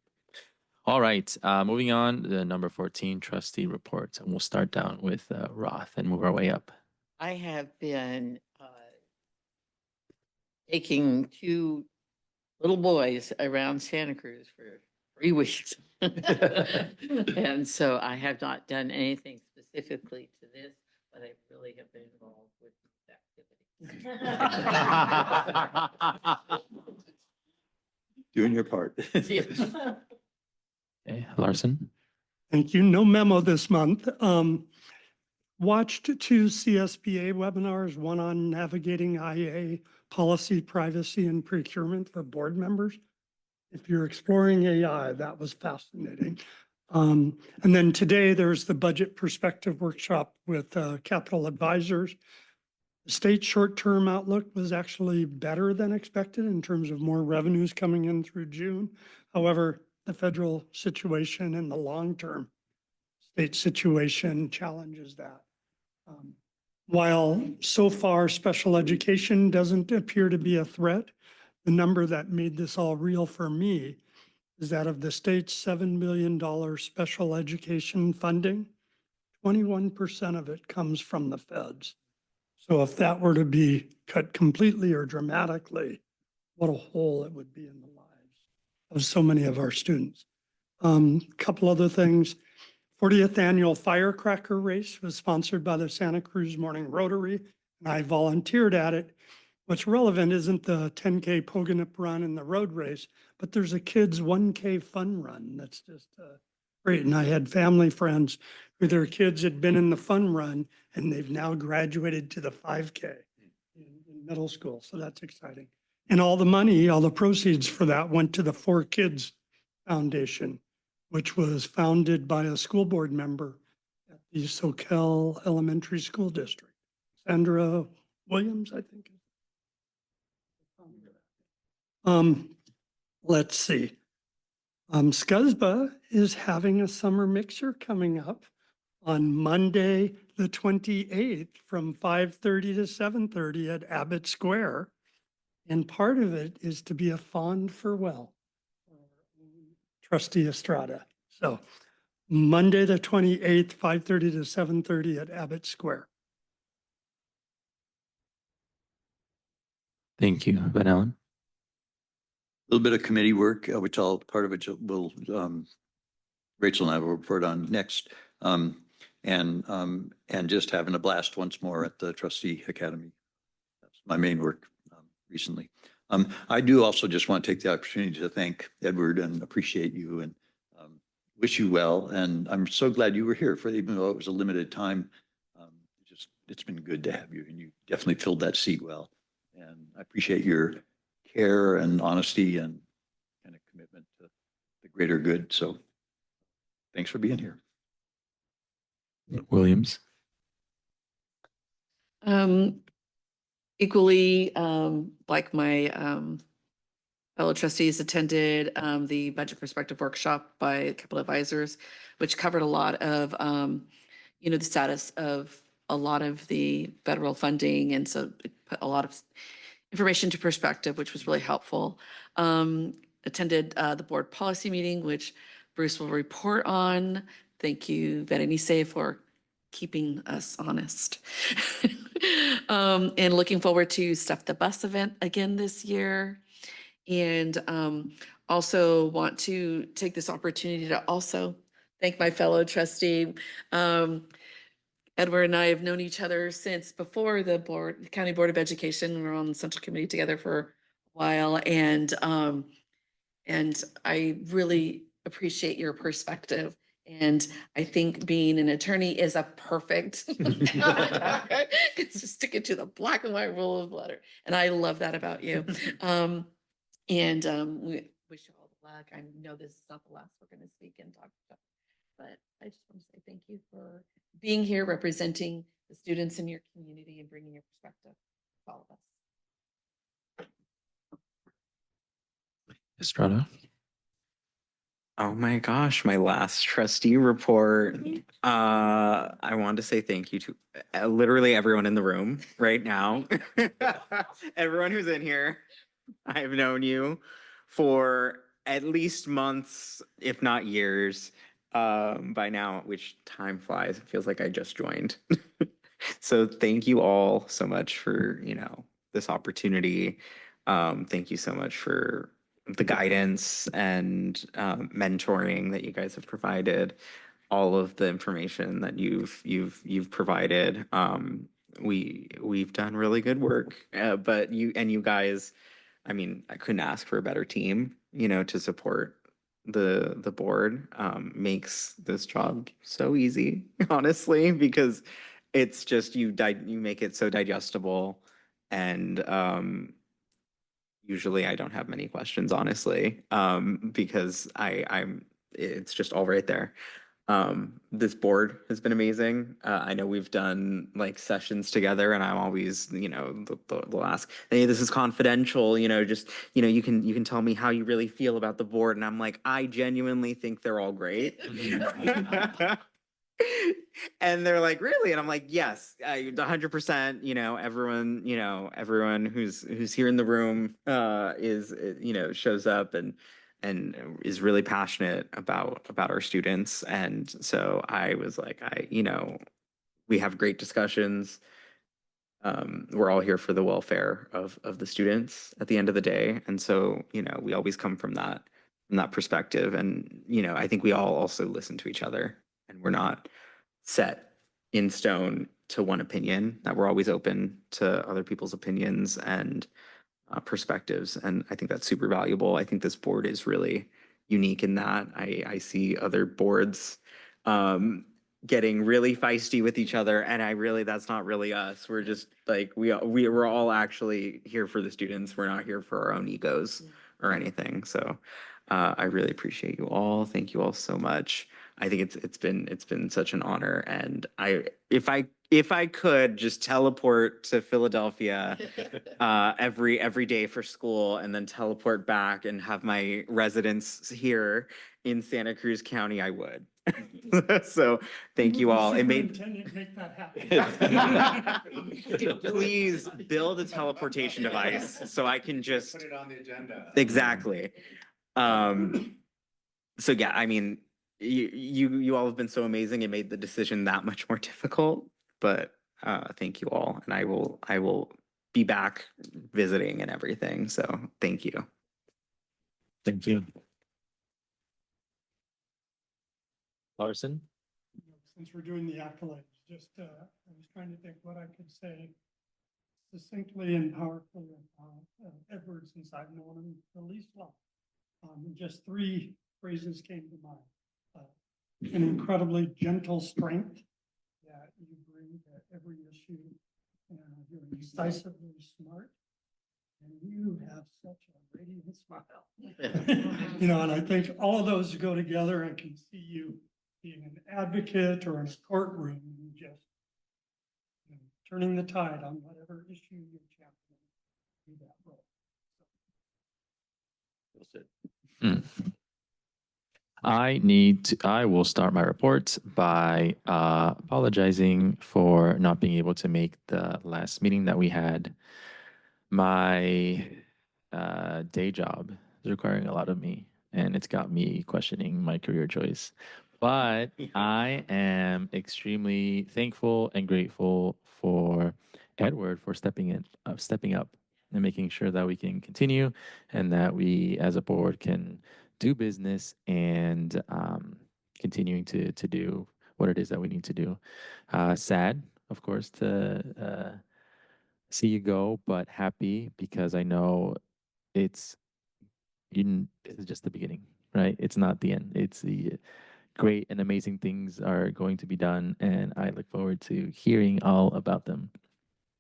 All right, moving on to number 14, trustee reports, and we'll start down with Roth and move our way up. I have been taking 2 little boys around Santa Cruz for 3 weeks. And so I have not done anything specifically to this, but I really have been involved with this activity. Doing your part. Okay, Larson. Thank you. No memo this month. Watched 2 CSBA webinars, one on navigating IA policy, privacy, and procurement for board members. If you're exploring AI, that was fascinating. And then today there's the budget perspective workshop with Capital Advisors. The state short-term outlook was actually better than expected in terms of more revenues coming in through June. However, the federal situation and the long-term state situation challenges that. While so far special education doesn't appear to be a threat, the number that made this all real for me is that of the state's $7 billion special education funding, 21% of it comes from the feds. So if that were to be cut completely or dramatically, what a hole it would be in the lives of so many of our students. Couple other things. 40th annual firecracker race was sponsored by the Santa Cruz Morning Rotary, and I volunteered at it. What's relevant isn't the 10K Poganip run and the road race, but there's a kids 1K fun run. That's just great. And I had family friends who their kids had been in the fun run and they've now graduated to the 5K in middle school. So that's exciting. And all the money, all the proceeds for that went to the 4Kids Foundation, which was founded by a school board member at the Soquel Elementary School District, Sandra Williams, I think. Let's see. SCUSBA is having a summer mixer coming up on Monday, the 28th from 5:30 to 7:30 at Abbott Square. And part of it is to be a fond farewell. Trustee Estrada. So Monday, the 28th, 5:30 to 7:30 at Abbott Square. Thank you, Van Allen. little bit of committee work, which part of it will, Rachel and I will report on next. And just having a blast once more at the trustee academy. That's my main work recently. I do also just want to take the opportunity to thank Edward and appreciate you and wish you well. And I'm so glad you were here for, even though it was a limited time. It's been good to have you, and you definitely filled that seat well. And I appreciate your care and honesty and kind of commitment to the greater good. So thanks for being here. Williams. Equally, like my fellow trustees, attended the budget perspective workshop by Capital Advisors, which covered a lot of, the status of a lot of the federal funding. And so it put a lot of information to perspective, which was really helpful. Attended the board policy meeting, which Bruce will report on. Thank you, Berenice, for keeping us honest. And looking forward to Stuff the Bus event again this year. And also want to take this opportunity to also thank my fellow trustee. Edward and I have known each other since before the County Board of Education. We were on the Central Committee together for a while. And I really appreciate your perspective. And I think being an attorney is a perfect, it's just stick it to the black and white rule of letter. And I love that about you. We wish you all the luck. I know this is not the last we're going to speak and talk about, but I just want to say thank you for being here, representing the students in your community and bringing your perspective to all of us. Estrada. Oh my gosh, my last trustee report. I wanted to say thank you to literally everyone in the room right now. Everyone who's in here. I've known you for at least months, if not years, by now, which time flies. It feels like I just joined. So thank you all so much for, this opportunity. Thank you so much for the guidance and mentoring that you guys have provided, all of the information that you've provided. We've done really good work, but you guys, I mean, I couldn't ask for a better team, to support the board. Makes this job so easy, honestly, because it's just you make it so digestible, and usually I don't have many questions, honestly, because it's just all right there. This board has been amazing. I know we've done like sessions together, and I'm always, they'll ask, hey, this is confidential, just, you can tell me how you really feel about the board. And I'm like, I genuinely think they're all great. And they're like, really? And I'm like, yes, 100%, everyone who's here in the room, shows up and is really passionate about our students. And so I was like, we have great discussions. We're all here for the welfare of the students at the end of the day. And so, we always come from that perspective. And, I think we all also listen to each other, and we're not set in stone to one opinion, that we're always open to other people's opinions and perspectives. And I think that's super valuable. I think this board is really unique in that. I see other boards getting really feisty with each other, and that's not really us. We're just like, we're all actually here for the students. We're not here for our own egos or anything. So I really appreciate you all. Thank you all so much. I think it's been such an honor. And if I could just teleport to Philadelphia every day for school, and then teleport back and have my residence here in Santa Cruz County, I would. So thank you all. It made Make that happen. Please build a teleportation device so I can just Put it on the agenda. exactly. So yeah, I mean, you all have been so amazing. It made the decision that much more difficult, but thank you all. And I will be back visiting and everything. So thank you. Thank you. Larson? Since we're doing the accolades, just, I was trying to think what I could say succinctly and powerfully about Edward, since I've known him the least long. Just three phrases came to mind. An incredibly gentle strength that you bring to every issue. You're decisively smart. And you have such a radiant smile. And I think all of those go together. I can see you being an advocate or in a courtroom and just turning the tide on whatever issue you're championing. Do that role. I will start my report by apologizing for not being able to make the last meeting that we had. My day job is requiring a lot of me, and it's got me questioning my career choice. But I am extremely thankful and grateful for Edward for stepping up and making sure that we can continue and that we as a board can do business and continuing to do what it is that we need to do. Sad, of course, to see you go, but happy because I know this is just the beginning, right? It's not the end. It's the great and amazing things are going to be done, and I look forward to hearing all about them.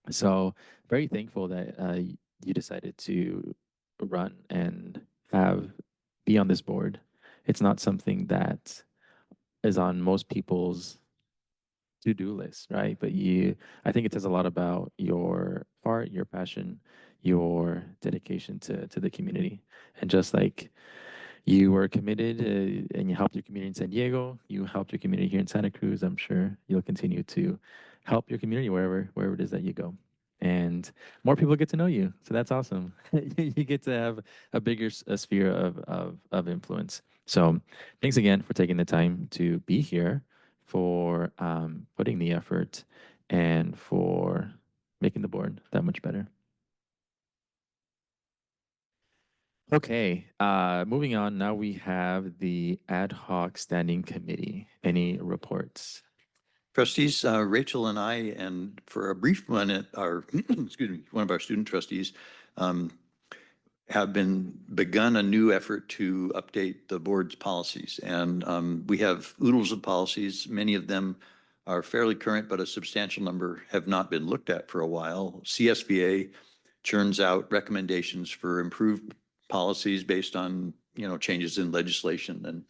So very thankful that you decided to run and be on this board. It's not something that is on most people's to-do list, right? But I think it says a lot about your heart, your passion, your dedication to the community. And just like you were committed and you helped your community in San Diego, you helped your community here in Santa Cruz, I'm sure you'll continue to help your community wherever it is that you go. And more people get to know you. So that's awesome. You get to have a bigger sphere of influence. So thanks again for taking the time to be here, for putting the effort, and for making the board that much better. Okay, moving on. Now we have the ad hoc standing committee. Any reports? Trustees, Rachel and I, and for a brief minute, one of our student trustees, have begun a new effort to update the board's policies. And we have oodles of policies. Many of them are fairly current, but a substantial number have not been looked at for a while. CSBA churns out recommendations for improved policies based on, changes in legislation and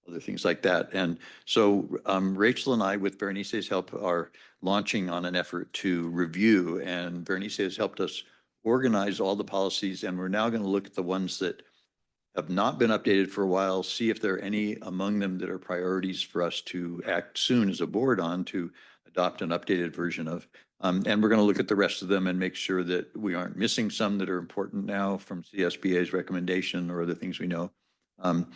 other things like that. And so Rachel and I, with Berenice's help, are launching on an effort to review, and Berenice has helped us organize all the policies, and we're now going to look at the ones that have not been updated for a while, see if there are any among them that are priorities for us to act soon as a board on to adopt an updated version of. And we're going to look at the rest of them and make sure that we aren't missing some that are important now from CSBA's recommendation or other things we know. I'm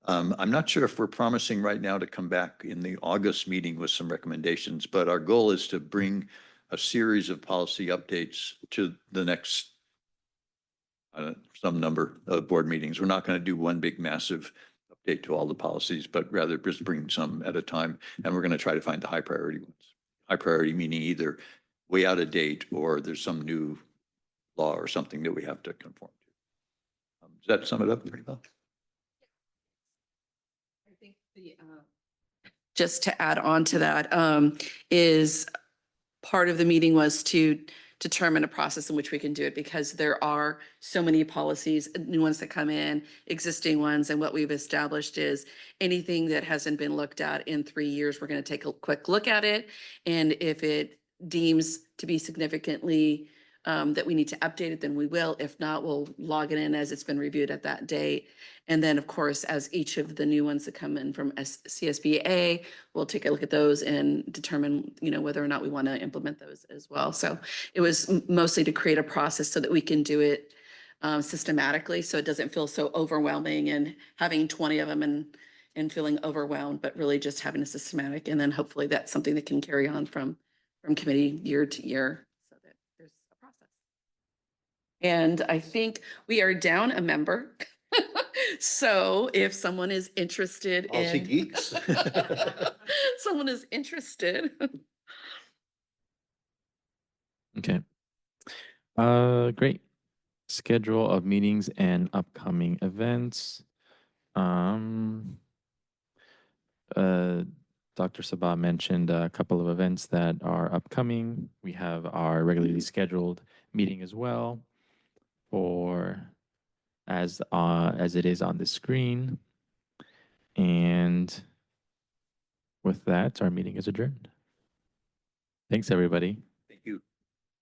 not sure if we're promising right now to come back in the August meeting with some recommendations, but our goal is to bring a series of policy updates to the next some number of board meetings. We're not going to do one big massive update to all the policies, but rather just bring some at a time. And we're going to try to find the high priority ones. High priority meaning either way out of date or there's some new law or something that we have to conform to. Does that sum it up pretty well? I think just to add on to that, is part of the meeting was to determine a process in which we can do it, because there are so many policies, new ones that come in, existing ones, and what we've established is anything that hasn't been looked at in 3 years, we're going to take a quick look at it, and if it deems to be significantly that we need to update it, then we will. If not, we'll log it in as it's been reviewed at that date. And then, of course, as each of the new ones that come in from CSBA, we'll take a look at those and determine, whether or not we want to implement those as well. So it was mostly to create a process so that we can do it systematically, so it doesn't feel so overwhelming and having 20 of them and feeling overwhelmed, but really just having a systematic. And then hopefully that's something that can carry on from committee year to year. And I think we are down a member. So if someone is interested Aussie in. geeks. Someone is interested. Okay. Great. Schedule of meetings and upcoming events. Dr. Sabah mentioned a couple of events that are upcoming. We have our regularly scheduled meeting as well for as it is on the screen. And with that, our meeting is adjourned. Thanks, everybody.